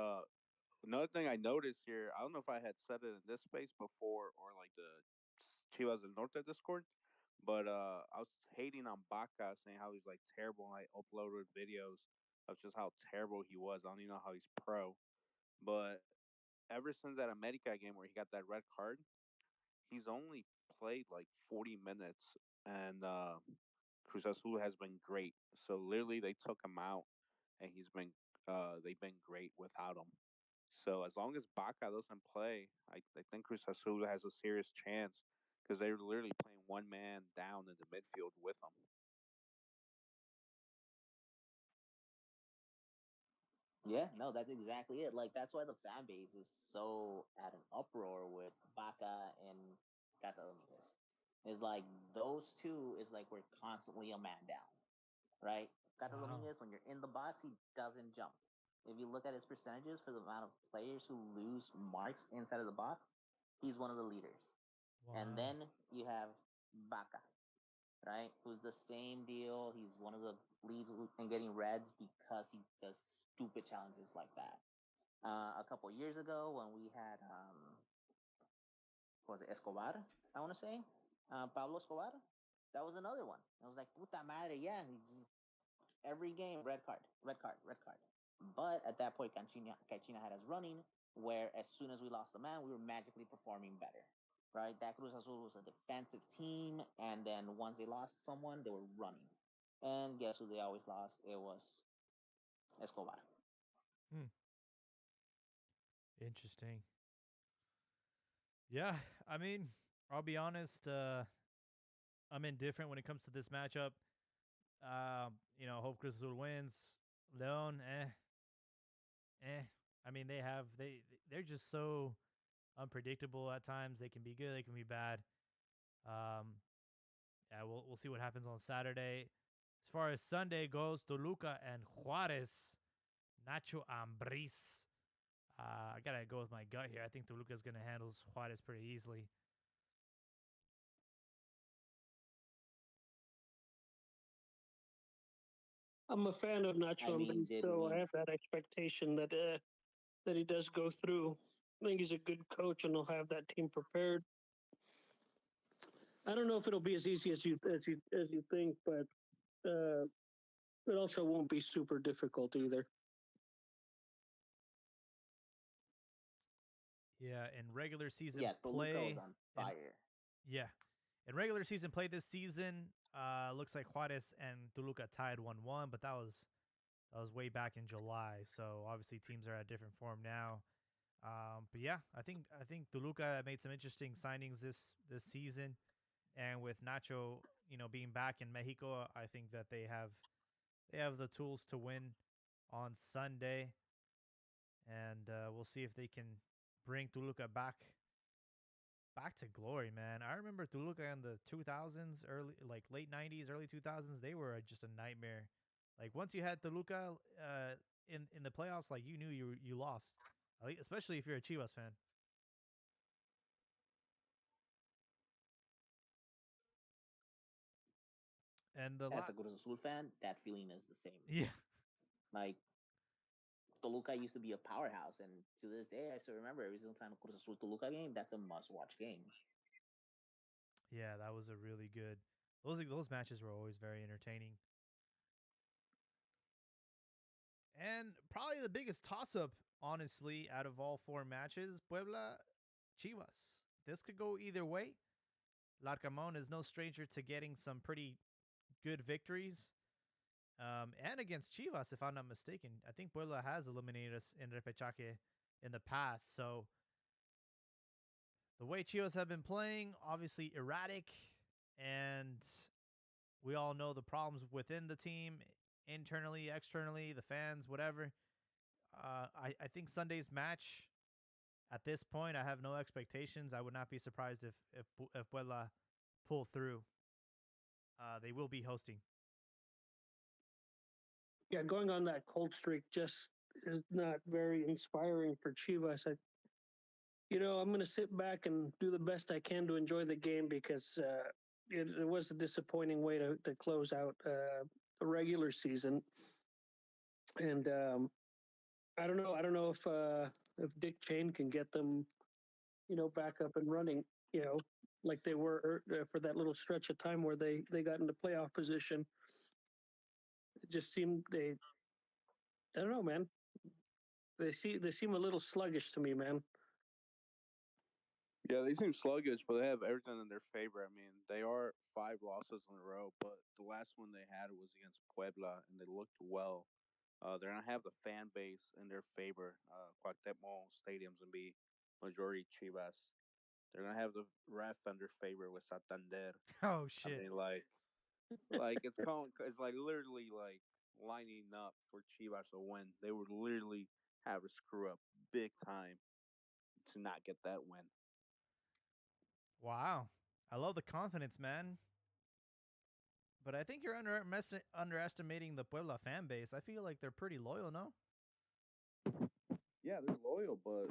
another thing I noticed here, I don't know if I had said it in this space before or like the Chivas del Norte Discord, but I was hating on Baca, saying how he's like terrible, and I uploaded videos of just how terrible he was. I don't even know how he's pro, but ever since that America game where he got that red card, he's only played like 40 minutes, and Cruz Azul has been great. So literally, they took him out, and they've been great without him. So as long as Baca doesn't play, I think Cruz Azul has a serious chance because they're literally playing one man down in the midfield with him. Yeah, no, that's exactly it. Like that's why the fan base is so at an uproar with Baca and Catalonias. It's like those two is like we're constantly a man down, right? Wow. Catalonias, when you're in the box, he doesn't jump. If you look at his percentages for the amount of players who lose marks inside of the box, he's one of the leaders. And Wow. then you have Baca, right? Who's the same deal. He's one of the leads in getting reds because he does stupid challenges like that. A couple years ago, when we had what was it Escobar? I want to say Pablo Escobar. That was another one. I was like, puta madre, yeah. He just, every game, red card, red card, red card. But at that point, Canchina had us running, where as soon as we lost the man, we were magically performing better. Right? That Cruz Azul was a defensive team, and then once they lost someone, they were running. And guess who they always lost? It was Escobar. Hmm. Interesting. Yeah, I mean, I'll be honest. I'm indifferent when it comes to this matchup. Hope Cruz Azul wins. Leon, eh. I mean, they're just so unpredictable at times. They can be good, they can be bad. Um, yeah, we'll see what happens on Saturday. As far as Sunday goes, Toluca and Juarez, Nacho Ambriz. I gotta go with my gut here. I think Toluca's gonna handle Juarez pretty easily. I'm a fan of I Nacho mean, Ambriz, did so I we? have that expectation that he does go through. I think he's a good coach, and he'll have that team prepared. I don't know if it'll be as easy as you think, but it also won't be super difficult either. Yeah, in regular season Yeah, Toluca was play, on and fire. yeah, in regular season play this season, looks like Juarez and Toluca tied 1-1, but that was way back in July. So obviously teams are at different form now. But yeah, I think Toluca made some interesting signings this season, and with Nacho, being back in Mexico, I think that they have the tools to win on Sunday, and we'll see if they can bring Toluca back to glory, man. I remember Toluca in the 2000s, early like late 90s, early 2000s. They were just a nightmare. Like once you had Toluca in the playoffs, like you knew you lost. Especially if you're a Chivas fan. And the As a Cruz Azul fan, that feeling is the same. yeah. Like Toluca used to be a powerhouse, and to this day, I still remember every single time a Cruz Azul Toluca game. That's a must-watch game. Yeah, that was a really good. Those matches were always very entertaining. And probably the biggest toss up, honestly, out of all four matches, Puebla Chivas. This could go either way. Larcamon is no stranger to getting some pretty good victories. And against Chivas, if I'm not mistaken. I think Puebla has eliminated us in Repechaje in the past. So the way Chivas have been playing, obviously erratic, and we all know the problems within the team, internally, externally, the fans, whatever. I think Sunday's match, at this point, I have no expectations. I would not be surprised if Puebla pull through. They will be hosting. Yeah, going on that cold streak just is not very inspiring for Chivas. I'm going to sit back and do the best I can to enjoy the game because it was a disappointing way to close out the regular season. And I don't know. I don't know if Dick Chain can get them, back up and running. Like they were for that little stretch of time where they got into playoff position. It just seemed they. I don't know, man. They seem a little sluggish to me, man. Yeah, they seem sluggish, but they have everything in their favor. I mean, they are 5 losses in a row, but the last one they had was against Puebla, and they looked well. They're gonna have the fan base in their favor. Cuauhtemoc Stadium's gonna be majority Chivas. They're gonna have the ref in their favor with Santander. Oh I shit! mean, it's like literally like lining up for Chivas to win. They would literally have a screw up big time to not get that win. Wow, I love the confidence, man. But I think you're underestimating the Puebla fan base. I feel like they're pretty loyal, no? Yeah, they're loyal, but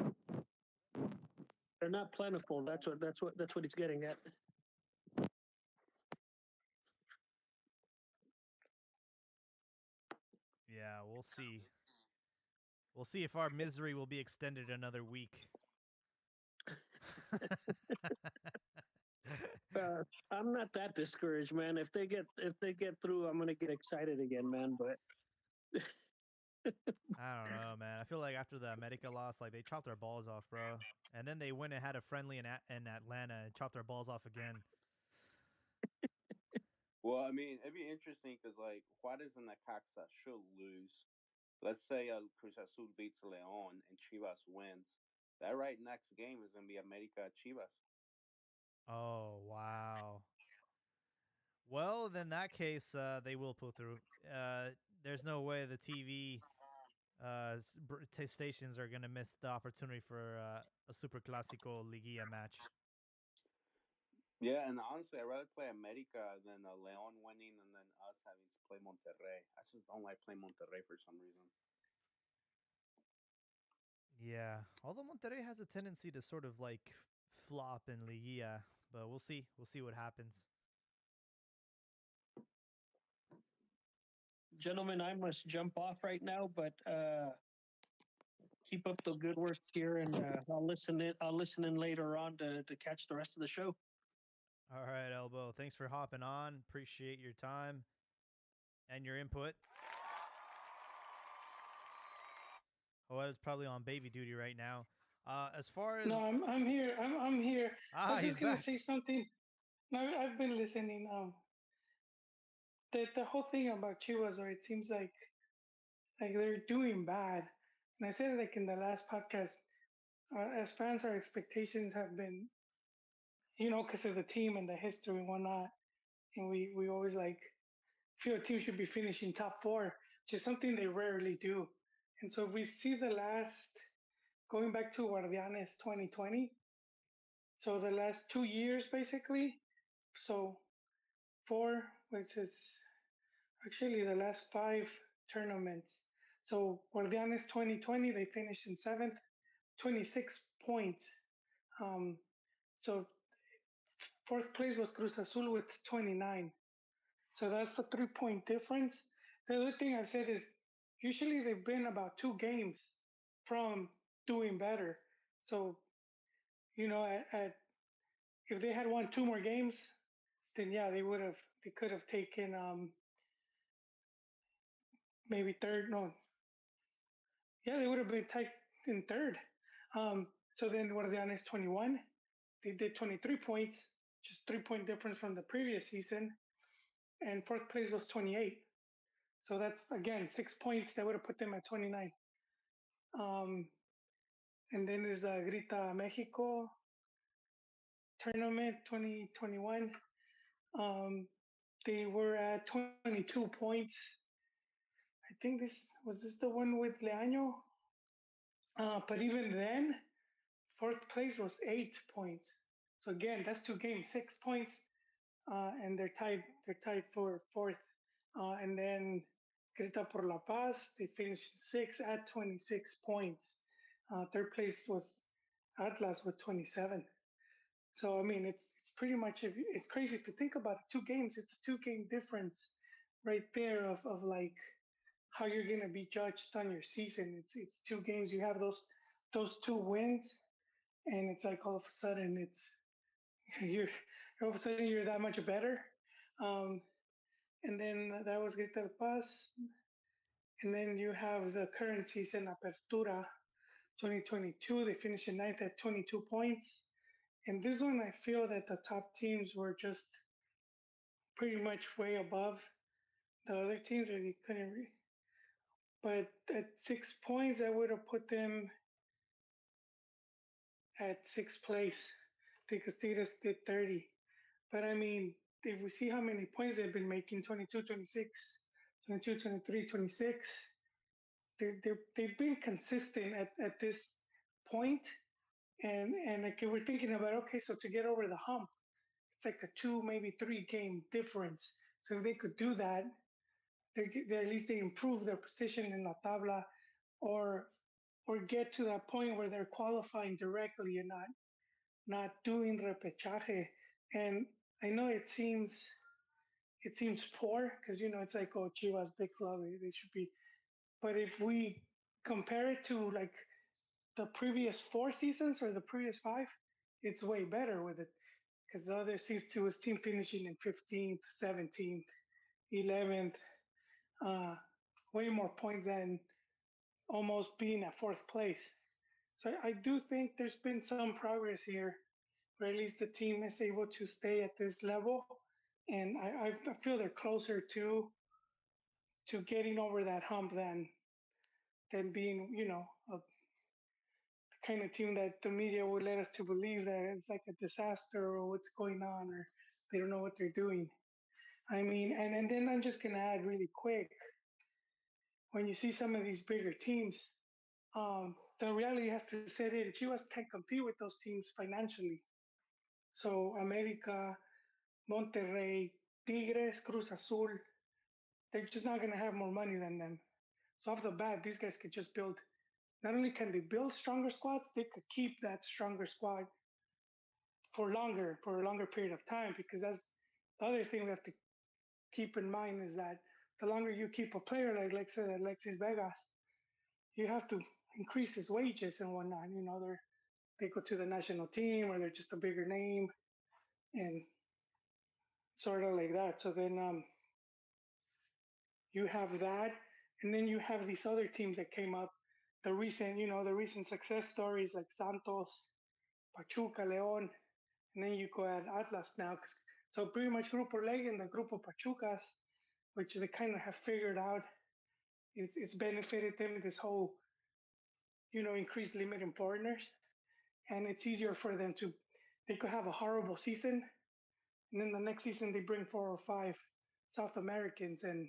They're not plentiful. That's what he's getting at. Yeah, we'll see. We'll see if our misery will be extended another week. I'm not that discouraged, man. If they get through, I'm gonna get excited again, man. But I don't know, man. I feel like after the America loss, like they chopped our balls off, bro. And then they went and had a friendly in Atlanta and chopped our balls off again. well, I mean, it'd be interesting because like Juarez and Necaxa should lose. Let's say Cruz Azul beats León and Chivas wins. That right next game is gonna be America Chivas. Oh wow. Well, in that case, they will pull through. There's no way the TV stations are gonna miss the opportunity for a Super Clásico Liguilla match. Yeah, and honestly, I'd rather play America than León winning and then us having to play Monterrey. I just don't like playing Monterrey for some reason. Yeah, although Monterrey has a tendency to sort of like flop in Liguilla, but we'll see. We'll see what happens. gentlemen, I must jump off right now. But keep up the good work here, and I'll listen in later on to catch the rest of the show. All right, Elbow. Thanks for hopping on. Appreciate your time and your input. Oh, it's probably on baby duty right now. As far as No, I'm here. I'm here. I was he's just gonna back. say something. No, I've been listening. The whole thing about Chivas, where it seems like they're doing bad, and I said like in the last podcast, as fans, our expectations have been, because of the team and the history and whatnot, and we always like feel a team should be finishing top four, which is something they rarely do. And so if we see the last, going back to Guardianes 2020, So the last 2 years, basically. So four, which is actually the last five tournaments. So Guardianes 2020, they finished in seventh, 26 points. Um, so fourth place was Cruz Azul with 29. So that's the 3 point difference. The other thing I've said is usually they've been about 2 games from doing better. So, if they had won 2 more games, then yeah, they could have taken maybe third. No, yeah, they would have been tied in third. Um, so then Guardianes 21, they did 23 points, just 3 point difference from the previous season, and fourth place was 28. So that's again 6 points that would have put them at 29. Um, and then there's the Grita Mexico tournament 2021. Um, they were at 22 points. I think this the one with Leaño. But even then, fourth place was 8 points. So again, that's 2 games, 6 points, and they're tied. They're tied for fourth. And then Grita por la Paz, they finished sixth at 26 points. Third place was Atlas with 27. So I mean, it's pretty much it's crazy to think about it. 2 games. It's a 2 game difference, right there of like how you're gonna be judged on your season. It's 2 games. You have those 2 wins, and it's like all of a sudden you're all of a sudden you're that much better. Um, and then that was Grita del Paz. And then you have the current season Apertura 2022. They finished in ninth at 22 points. And this one, I feel that the top teams were just pretty much way above the other teams, or they couldn't. But at 6 points, I would have put them at sixth place. Because Tigres did 30. But I mean, if we see how many points they've been making 22, 26, 22, 23, 26, they've been consistent at this point. And like we're thinking about, okay, so to get over the hump, it's like a 2, maybe 3 game difference. So if they could do that, they at least they improve their position in La Tabla, or or get to that point where they're qualifying directly and not doing repechaje. And I know it seems poor because it's like, oh, Chivas big club, they should be. But if we compare it to like the previous 4 seasons or the previous five, it's way better with it because the other season was team finishing in 15th, 17th, 11th, uh, way more points than almost being at fourth place. So I do think there's been some progress here, where at least the team is able to stay at this level, and I feel they're closer to getting over that hump than being a kind of team that the media would let us to believe that it's like a disaster or what's going on or they don't know what they're doing. I mean, and then I'm just gonna add really quick, when you see some of these bigger teams, the reality has to set in. Chivas can't compete with those teams financially. So America, Monterrey, Tigres, Cruz Azul, they're just not gonna have more money than them. So off the bat, these guys could just build. Not only can they build stronger squads, they could keep that stronger squad for a longer period of time. Because that's the other thing we have to keep in mind, is that the longer you keep a player like Alexis Vegas, you have to increase his wages and whatnot. They go to the national team or they're just a bigger name and sort of like that. So then you have that, and then you have these other teams that came up. The recent success stories like Santos, Pachuca, León, and then you go at Atlas now. So pretty much Grupo Leg and the Grupo Pachucas, which they kind of have figured out, it's benefited them, this whole increased limit in foreigners, and it's easier for them to. They could have a horrible season, and then the next season they bring 4 or 5 South Americans, and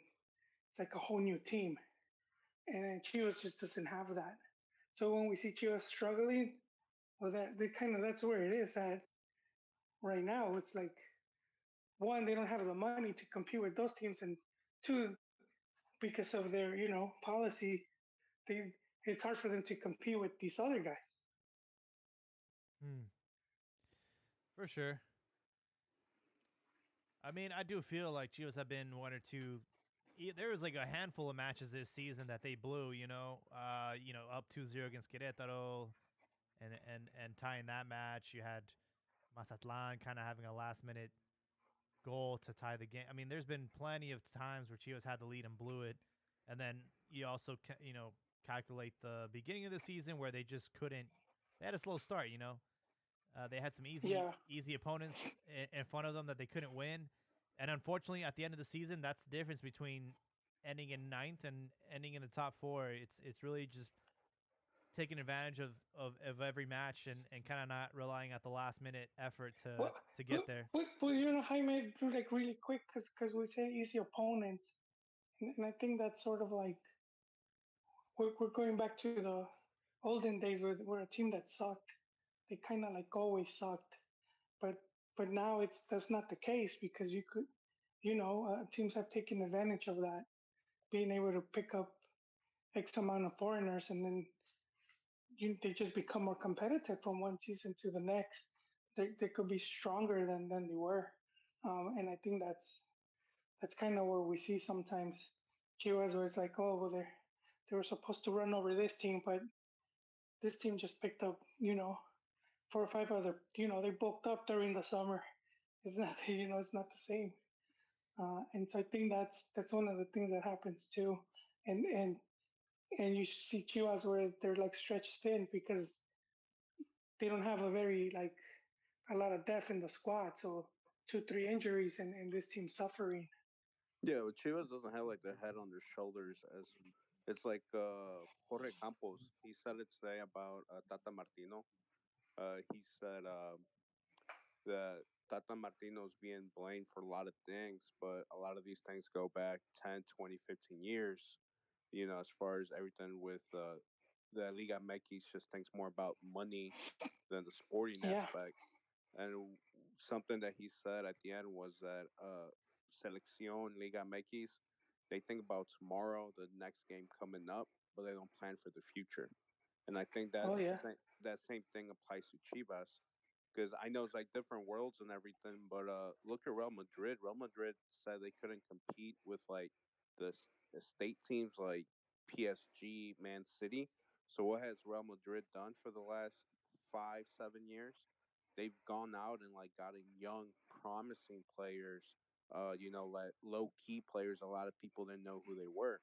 it's like a whole new team. And then Chivas just doesn't have that. So when we see Chivas struggling, well, that's where it is at. right now. It's like one, they don't have the money to compete with those teams, and two, because of their policy, they it's hard for them to compete with these other guys. Hmm. For sure. I mean, I do feel like Chivas have been one or two. There was like a handful of matches this season that they blew. Up 2-0 against Querétaro, and tying that match. You had Mazatlan kind of having a last minute goal to tie the game. I mean, there's been plenty of times where Chivas had the lead and blew it, and then you also calculate the beginning of the season where they just couldn't. They had a slow start. They had some Yeah, easy opponents in front of them that they couldn't win, and unfortunately, at the end of the season, that's the difference between ending in ninth and ending in the top four. It's really just taking advantage of every match and kind of not relying at the last minute effort but to get there. Jaime, like really quick, because we say easy opponents, and I think that's sort of like we're going back to the olden days where we're a team that sucked. They kind of like always sucked, but now that's not the case because teams have taken advantage of that, being able to pick up X amount of foreigners, and then they just become more competitive from one season to the next. They could be stronger than they were, and I think that's kind of where we see sometimes Chivas where it's like, oh well, they were supposed to run over this team, but this team just picked up, four or five other, they bulked up during the summer. It's not, it's not the same. And so I think that's one of the things that happens too. And and and you see Chivas where they're like stretched thin because they don't have a very like a lot of depth in the squad. So two, three injuries and this team suffering. Yeah, but Chivas doesn't have like their head on their shoulders as it's like Jorge Campos. He said it today about Tata Martino. He said that Tata Martino is being blamed for a lot of things, but a lot of these things go back 10, 20, 15 years. As far as everything with the Liga MX just thinks more about money than the sporting Yeah. aspect. And something that he said at the end was that Selección Liga MX, they think about tomorrow, the next game coming up, but they don't plan for the future. And I think Oh yeah. that same thing applies to Chivas because I know it's like different worlds and everything, but look at Real Madrid. Real Madrid said they couldn't compete with like the state teams like PSG, Man City. So what has Real Madrid done for the last 5, 7 years? They've gone out and like gotten young, promising players. Like low key players. A lot of people didn't know who they were.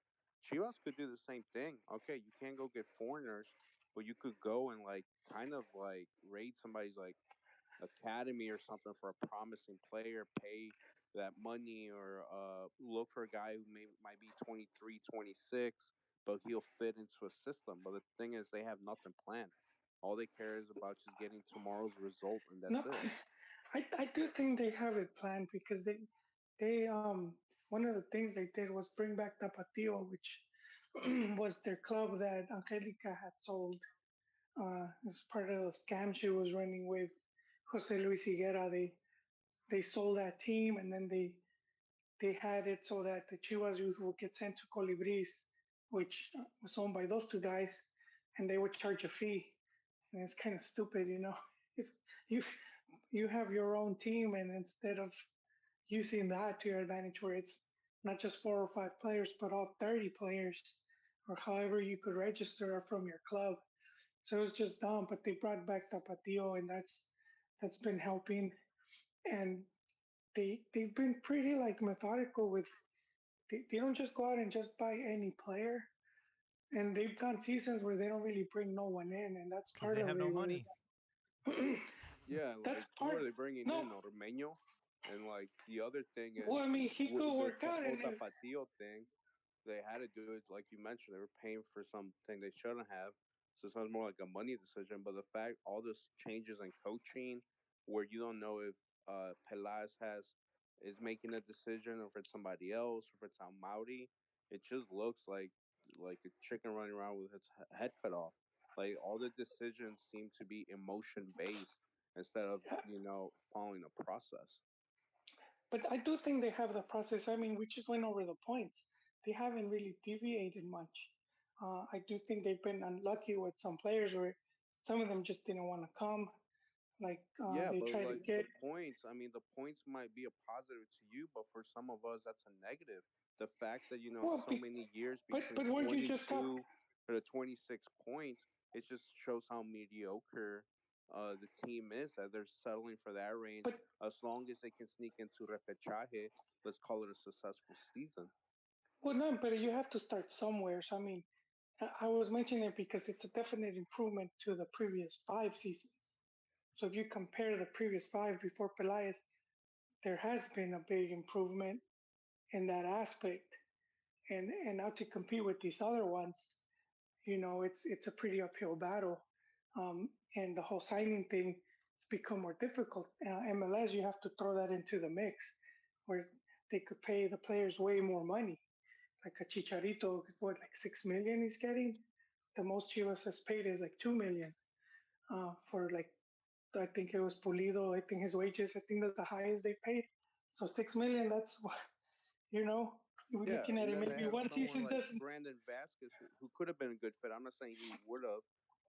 Chivas could do the same thing. Okay, you can't go get foreigners, but you could go and like kind of like raid somebody's like academy or something for a promising player, pay that money or look for a guy who might be 23, 26, but he'll fit into a system. But the thing is, they have nothing planned. All they care is about just getting tomorrow's result, and that's No, it. I do think they have it planned because they one of the things they did was bring back Tapatio, which was their club that Angelica had sold. As part of the scam she was running with Jose Luis Higuera. They sold that team and then they had it so that the Chivas youth would get sent to Colibris, which was owned by those two guys, and they would charge a fee. And it's kind of stupid, if you you have your own team and instead of using that to your advantage, where it's not just four or five players, but all 30 players, or however you could register from your club. So it was just dumb, but they brought back Tapatio, and that's been helping. And they've been pretty like methodical with. They don't just go out and just buy any player, and they've gone seasons where they don't really bring no one in, and that's Because part they of have no it. Where money. Yeah, that's like who part. are they bringing No, in? Ormeño, and like the other thing is well, I mean, he could the work out, whole and then Tapatio thing. They had to do it like you mentioned. They were paying for something they shouldn't have, so it sounds more like a money decision. But the fact all this changes in coaching, where you don't know if Pelas has is making a decision, or if it's somebody else, or if it's Mauri, it just looks like a chicken running around with its head cut off. Like all the decisions seem to be emotion based, instead of following a process. But I do think they have the process. I mean, we just went over the points. They haven't really deviated much. I do think they've been unlucky with some players where some of them just didn't want to come. Like Yeah, they but tried to like the get, points, I mean, the points might be a positive to you, but for some of us, that's a negative. The fact that, well, so many years between but weren't you just talking? 22 or the 26 points, it just shows how mediocre the team is, that they're settling for that range. But As long as they can sneak into repechaje, let's call it a successful season. well, no, but you have to start somewhere. So I mean, I was mentioning it because it's a definite improvement to the previous 5 seasons. So if you compare the previous five before Pelaez, there has been a big improvement in that aspect. And now to compete with these other ones, it's a pretty uphill battle. And the whole signing thing has become more difficult. MLS, you have to throw that into the mix, where they could pay the players way more money. Like a Chicharito, what, like 6 million he's getting. The most Chivas has paid is like 2 million for like, I think it was Pulido. I think his wages, I think that's the highest they paid. So 6 million, that's you know, we're Yeah, looking at and it. then they Maybe have one someone season like doesn't. Brandon Vasquez, who could have been a good fit. I'm not saying he would have,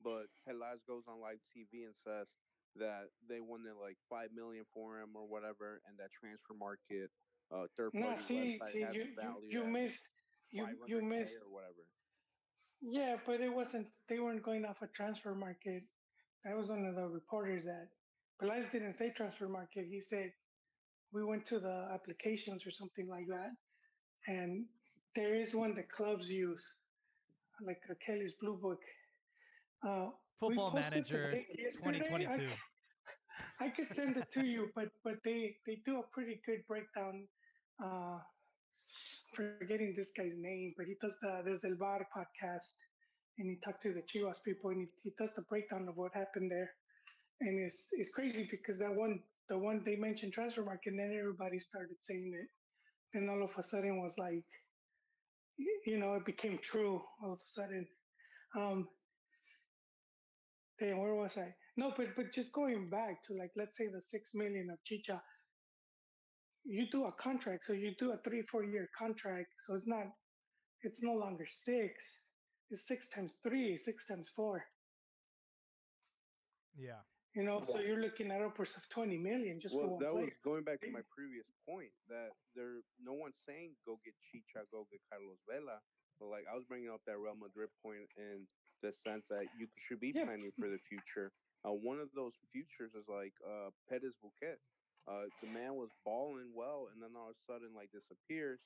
but Pelas goes on live TV and says that they wanted like 5 million for him or whatever, and that transfer market, third Nah, party see, website see, has you it you valued you at missed, you 500K missed. or whatever. Yeah, but it wasn't. They weren't going off a transfer market. That was one of the reporters that. Pelaez didn't say transfer market. He said we went to the applications or something like that, and there is one that clubs use, like a Kelly's Blue Book. Uh, we Football posted the Manager link yesterday. 2022. I could send it to you, but they do a pretty good breakdown. Uh, Forgetting this guy's name, but he does there's El Bar podcast, and he talks to the Chivas people, and he does the breakdown of what happened there, and it's crazy because the one they mentioned transfer market, and then everybody started saying it, then all of a sudden was like, it became true all of a sudden. Um, Damn, where was I? No, but just going back to, like, let's say the 6 million of Chicha, you do a contract, so you do a 3 4 year contract, so it's no longer six, it's six times three, 6 times 4. Yeah. So you're looking at upwards of 20 million just for Well, one that was player. going back to my previous point that no one's saying go get Chicha, go get Carlos Vela, but like I was bringing up that Real Madrid point in the sense that you should be Yeah, planning for the future. One of those futures is like Perez Bouquet. The man was balling well, and then all of a sudden like disappears.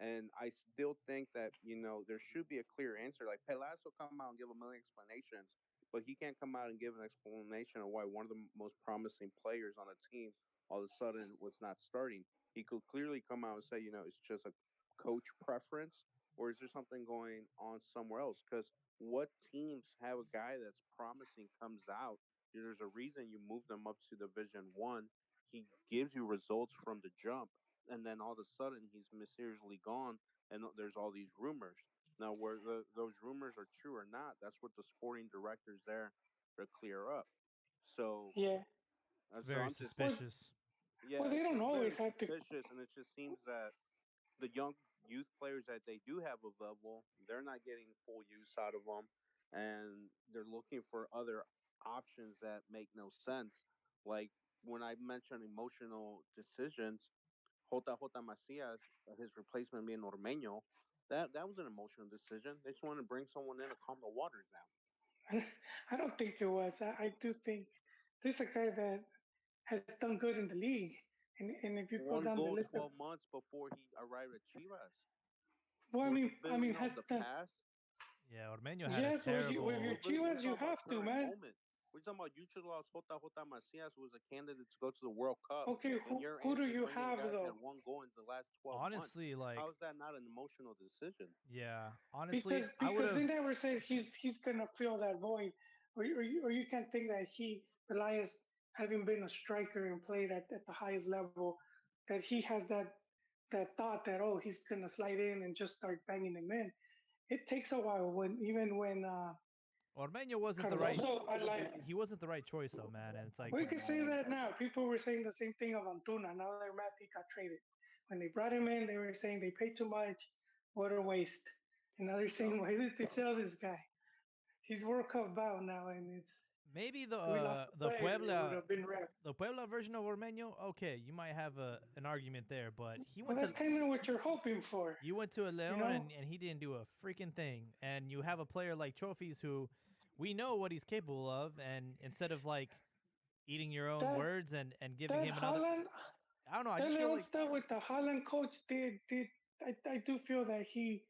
And I still think that there should be a clear answer. Like Pelas will come out and give a million explanations, but he can't come out and give an explanation of why one of the most promising players on the team all of a sudden was not starting. He could clearly come out and say, it's just a coach preference, or is there something going on somewhere else? Because what teams have a guy that's promising comes out? There's a reason you move them up to Division One. He gives you results from the jump, and then all of a sudden he's mysteriously gone, and there's all these rumors. Now, where those rumors are true or not, that's what the sporting director's there to clear up. So, yeah. It's so very I'm just Well, suspicious. well, yeah, they don't it's always very have to. suspicious, and it just seems that the young youth players that they do have available, they're not getting full use out of them, and they're looking for other options that make no sense. Like when I mentioned emotional decisions, J. Macias, his replacement being Ormeño, that was an emotional decision. They just wanted to bring someone in to calm the waters down. I don't think it was. I do think this is a guy that has done good in the league, and if you go One down the goal list of, 12 months before he arrived at Chivas. well, Would it I have been, mean, has the done. past? Yeah, Ormeño had a Yes, with your terrible. We're Chivas, you talking about have to, current man. moment. We're talking about you just lost J. Macias, who was a candidate to go to the World Cup, Okay, and your who do answer you bringing have guys though? had one goal in the last 12 months. Honestly, like, How is that not an emotional decision? yeah, honestly, Because I would because have. they never said he's gonna fill that void, or you can't think that Elias, having been a striker and played at the highest level, that he has that thought that, oh, he's gonna slide in and just start banging them in. It takes a while, when even when Ormeño wasn't the right. Cardoso, I like. He wasn't the right choice though, man. And it's like, We could say that now. People were saying the same thing of Antuna. Now that Matthew got traded, when they brought him in, they were saying they paid too much. What a waste. And now they're Yep. saying, why did they sell this guy? He's World Cup bound now, and it's maybe we lost the player. It would have been rep. the Puebla version of Ormeño. Okay, you might have an argument there, but Well, that's kind of what you're hoping for. you went to a Leon know? and he didn't do a freaking thing. And you have a player like Trophies who we know what he's capable of, and instead of like eating your own words and giving him another, I don't know. I just feel like stuff with the Holland coach did. I do feel that he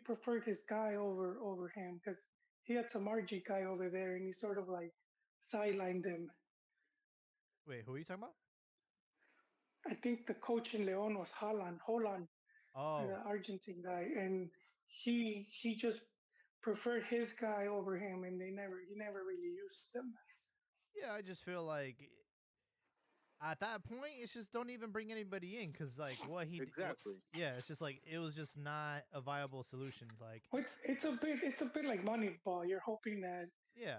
preferred his guy over him because he had some RG guy over there, and he sort of like sidelined him. wait, who are you talking about? I think the coach in Leon was Holland, Oh, the Argentine guy, and he just preferred his guy over him, and he never really used him. yeah. I just feel like at that point, it's just don't even bring anybody in because like what he Exactly. yeah, it's just like it was just not a viable solution. Like It's a bit like Moneyball. You're hoping that yeah,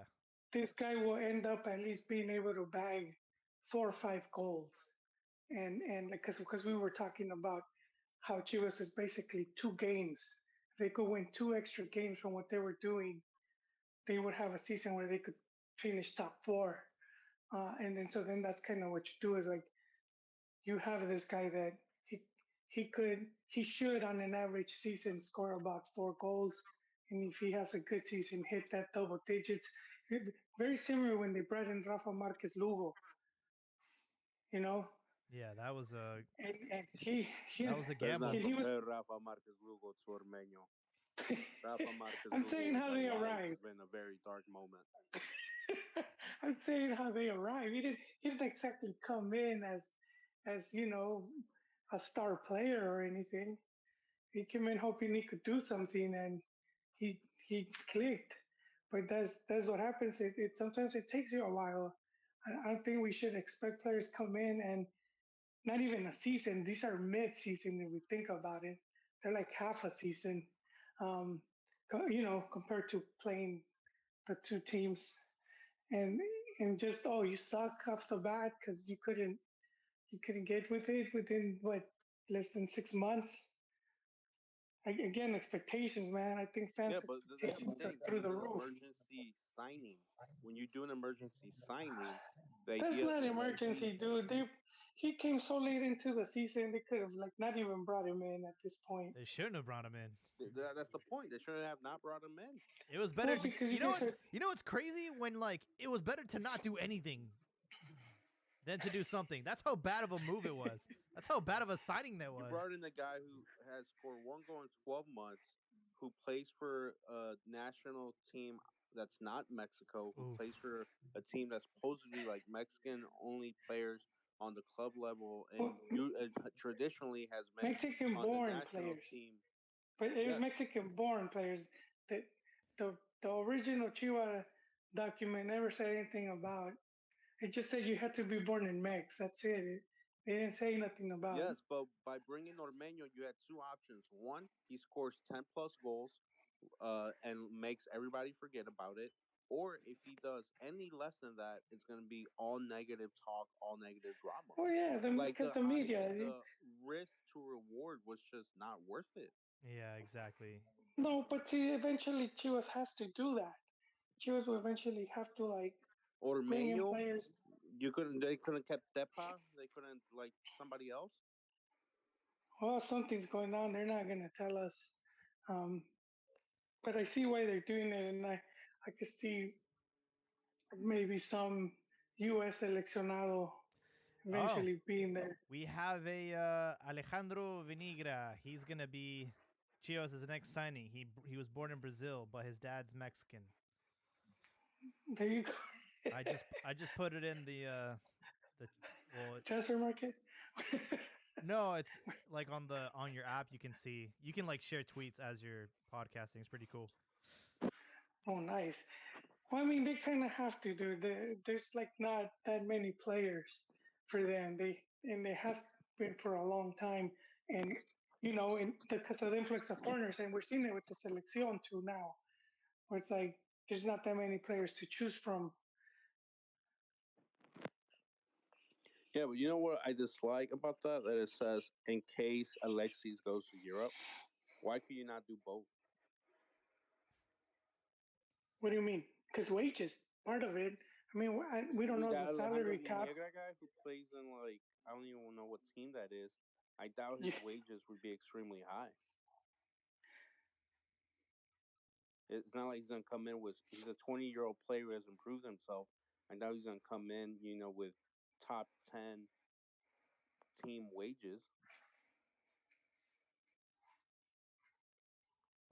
this guy will end up at least being able to bag 4 or 5 goals, and like because we were talking about how Chivas is basically 2 games. If they could win 2 extra games from what they were doing, they would have a season where they could finish top 4. And then that's kind of what you do is like you have this guy that he should on an average season score about 4 goals, and if he has a good season, hit that double digits. Very similar when they brought in Rafa Marquez Lugo, you know, yeah. That was a and he that was a Let's gamble. not he was. compare Rafa Marquez Lugo to Ormeño. Rafa Marquez I'm Lugo saying how they arrived. has been a very dark moment. I'm saying how they arrived. He didn't exactly come in as a star player or anything. He came in hoping he could do something, and he clicked. But that's what happens. It sometimes it takes you a while. I don't think we should expect players come in and not even a season. These are mid-season if we think about it. They're like half a season, um, compared to playing the two teams, and and just you suck off the bat because you couldn't get with it within what less than 6 months. Again, expectations, man. I think fans' Yeah, but that's the expectations are thing. through It's the an roof. emergency signing. When you do an emergency signing, the That's idea not is that he emergency, dude. He came so late into the season, they could have like not even brought him in at this point. They shouldn't have brought him in. that's the point. They should have not brought him in. It was better. Well, Just, because you know guys what? are You know what's crazy when like it was better to not do anything than to do something. That's how bad of a move it was. That's how bad of a signing that You was. brought in a guy who has scored 1 goal in 12 months, who plays for a national team that's not Mexico, who Oof. plays for a team that's supposedly like Mexican only players on the club level, and well, traditionally has been on the Mexican-born national players, team. but it was Yes, Mexican-born players. That the original Chihuahua document never said anything about. It just said you had to be born in Mex. That's it. They didn't say nothing about. yes, but by bringing Ormeño, you had two options. One, he scores 10 plus goals, and makes everybody forget about it. Or if he does any less than that, it's going to be all negative talk, all negative drama. Oh yeah, Like because the media. the risk to reward was just not worth it. Yeah, exactly. No, but see, eventually Chivas has to do that. Chivas will eventually have to like bring in Ormeño, players. they couldn't kept Tepa, they couldn't like somebody else. Well, something's going on. They're not gonna tell us. Um, but I see why they're doing it, and I could see maybe some U.S. seleccionado Oh, eventually being there. we have a Alejandro Vinigra. He's gonna be Chivas' next signing. He was born in Brazil, but his dad's Mexican. There you go. I just put it in the well Transfer market. no, it's like on your app you can like share tweets as you're podcasting. It's pretty cool. Oh, nice. Well, I mean, they kind of have to do. There's like not that many players for them. And it has been for a long time. And because of the influx of foreigners, and we're seeing it with the selección too now, where it's like there's not that many players to choose from. Yeah, but you know what I dislike about that? That it says in case Alexis goes to Europe. Why could you not do both? What do you mean? Because wages, part of it. I mean, we don't Dude, know the that Alejandro salary cap. Viniegra guy who plays in like I don't even know what team that is. I doubt his Yeah, wages would be extremely high. It's not like he's gonna come in with he's a 20-year-old player who has improved himself. I doubt he's gonna come in, with top 10 team wages.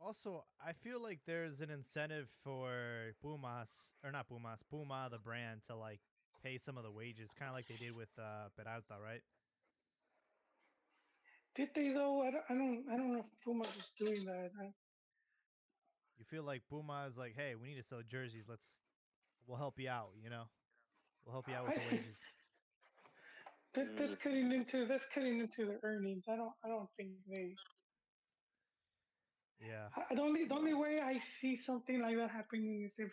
Also, I feel like there's an incentive for Pumas, or not Pumas, Puma, the brand, to like pay some of the wages, kind of like they did with Peralta, right? did they though? I don't know if Pumas was doing that. You feel like Puma is like, hey, we need to sell jerseys. We'll help you out. We'll help you out with I, the wages. that's Mm, cutting into the earnings. I don't think they. Yeah, The only way I see something like that happening is if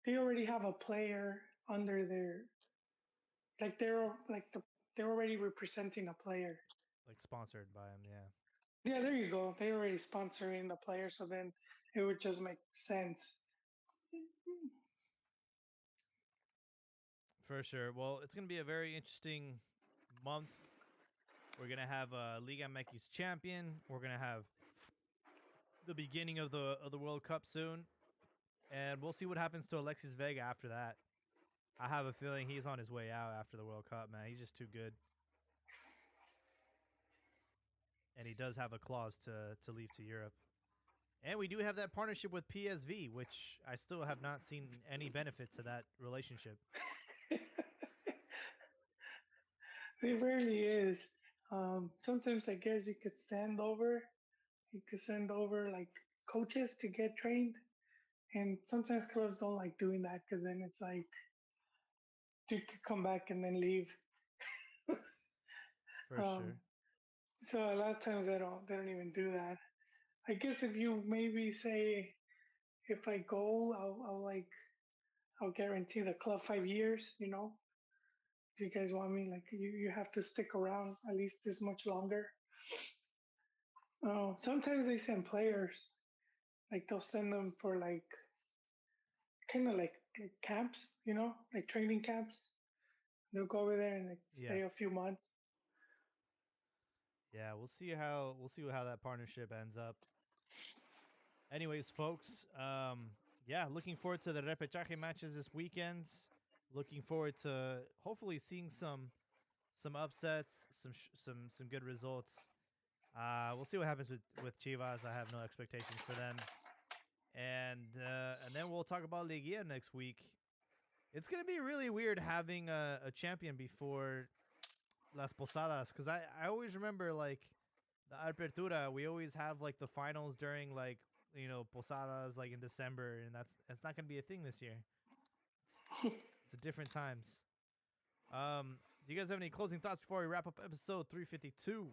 they already have a player under their, like they're already representing a player. like sponsored by him. Yeah, Yeah, there you go. They're already sponsoring the player, so then it would just make sense. for sure. Well, it's gonna be a very interesting month. We're gonna have Liga MX champion. We're gonna have the beginning of the World Cup soon, and we'll see what happens to Alexis Vega after that. I have a feeling he's on his way out after the World Cup, man. He's just too good. And he does have a clause to leave to Europe. And we do have that partnership with PSV, which I still have not seen any benefit to that relationship. It rarely is. Sometimes I guess you could send over like coaches to get trained, and sometimes clubs don't like doing that because then it's like you could come back and then leave. For um, sure. so a lot of times they don't even do that. I guess if you maybe say if I go, I'll guarantee the club 5 years. If you guys want me, like you have to stick around at least this much longer. Sometimes they send players, like they'll send them for like kind of like camps, like training camps. They'll go over there and like Yeah. stay a few months. Yeah, we'll see how that partnership ends up. Anyways, folks, yeah, looking forward to the repechaje matches this weekend. Looking forward to hopefully seeing some upsets, some good results. We'll see what happens with Chivas. I have no expectations for them, and then we'll talk about Liguilla next week. It's gonna be really weird having a champion before Las Posadas because I always remember like the Apertura. We always have like the finals during like Posadas like in December, and that's not gonna be a thing this year. It's it's a different times. Do you guys have any closing thoughts before we wrap up episode 352?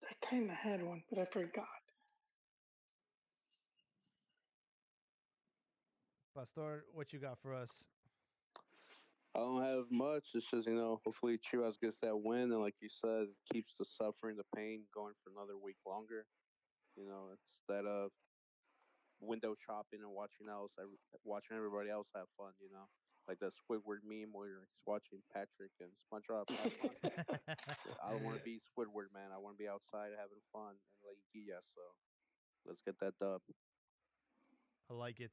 I kind of had one, but I forgot. Pastor, what you got for us? I don't have much. It's just hopefully Chivas gets that win, and like you said, keeps the suffering, the pain going for another week longer. Instead of window shopping and watching everybody else have fun. Like that Squidward meme where he's watching Patrick and SpongeBob have fun. I don't want to be Squidward, man. I want to be outside having fun and like yeah. So let's get that dub. I like it.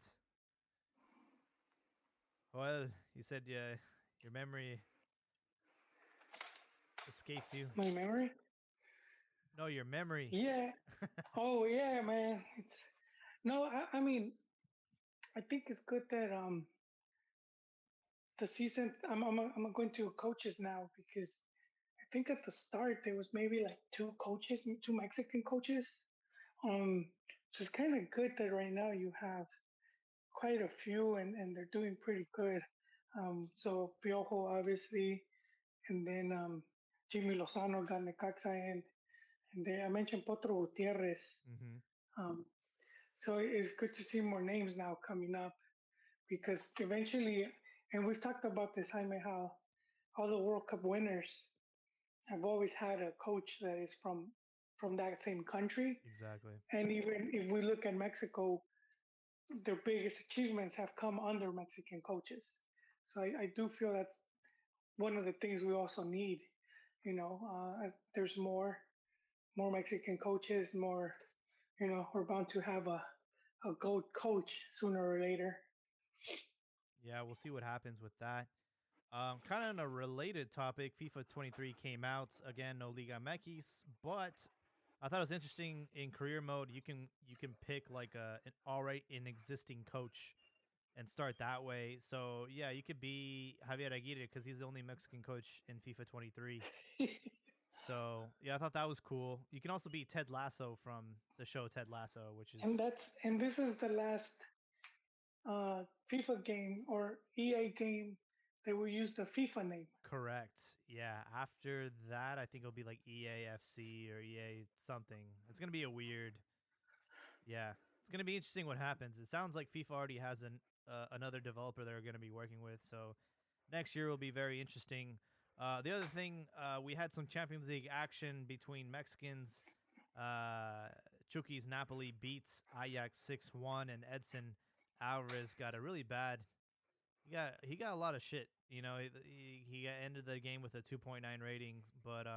Well, you said your memory escapes you. My memory? No, your memory. Yeah. Oh yeah, man. No, I mean, I think it's good that the season. I'm going to coaches now because I think at the start there was maybe like two coaches, two Mexican coaches. Um, so it's kind of good that right now you have quite a few, and they're doing pretty good. So Piojo obviously, and then Jimmy Lozano got Necaxa in, and I mentioned Potro Gutierrez. Mm-hmm. Um, so it's good to see more names now coming up because eventually, and we've talked about this, Jaime, how all the World Cup winners have always had a coach that is from that same country. Exactly. And even if we look at Mexico, their biggest achievements have come under Mexican coaches. So I do feel that's one of the things we also need. There's more Mexican coaches, more. We're bound to have a gold coach sooner or later. Yeah, we'll see what happens with that. Kind of on a related topic, FIFA 23 came out again. No Liga MX, but I thought it was interesting in career mode. You can pick like an already an existing coach and start that way. So yeah, you could be Javier Aguirre because he's the only Mexican coach in FIFA 23. So yeah, I thought that was cool. You can also be Ted Lasso from the show Ted Lasso, which is and this is the last FIFA game or EA game that will use the FIFA name. correct. Yeah, after that, I think it'll be like EAFC or EA something. It's gonna be a weird. Yeah, it's gonna be interesting what happens. It sounds like FIFA already has another developer they're gonna be working with, so next year will be very interesting. The other thing, we had some Champions League action between Mexicans. Uh, Chucky's Napoli beats Ajax 6-1, and Edson Alvarez got a really bad. He got a lot of shit. He ended the game with a 2.9 rating, but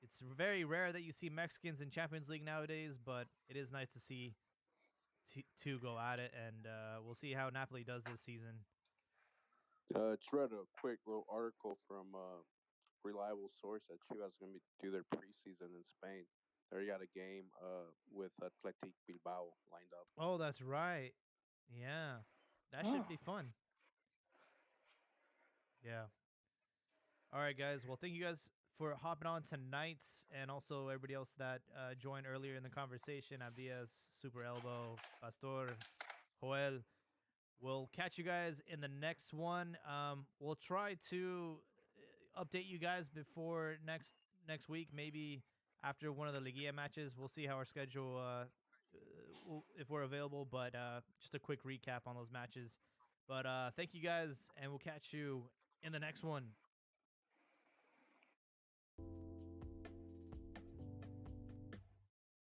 it's very rare that you see Mexicans in Champions League nowadays. But it is nice to see two go at it, and we'll see how Napoli does this season. Just read a quick little article from reliable source that Chivas is going to do their preseason in Spain. They already got a game with Athletic Bilbao lined up. Oh, that's right. Yeah, that Oh, should be fun. Yeah. All right, guys. Well, thank you guys for hopping on tonight, and also everybody else that joined earlier in the conversation. Abdias, Super Elbow, Pastor, Joel. We'll catch you guys in the next one. We'll try to update you guys before next week, maybe after one of the Liguilla matches. We'll see how our schedule, if we're available. But just a quick recap on those matches. But thank you guys, and we'll catch you in the next one.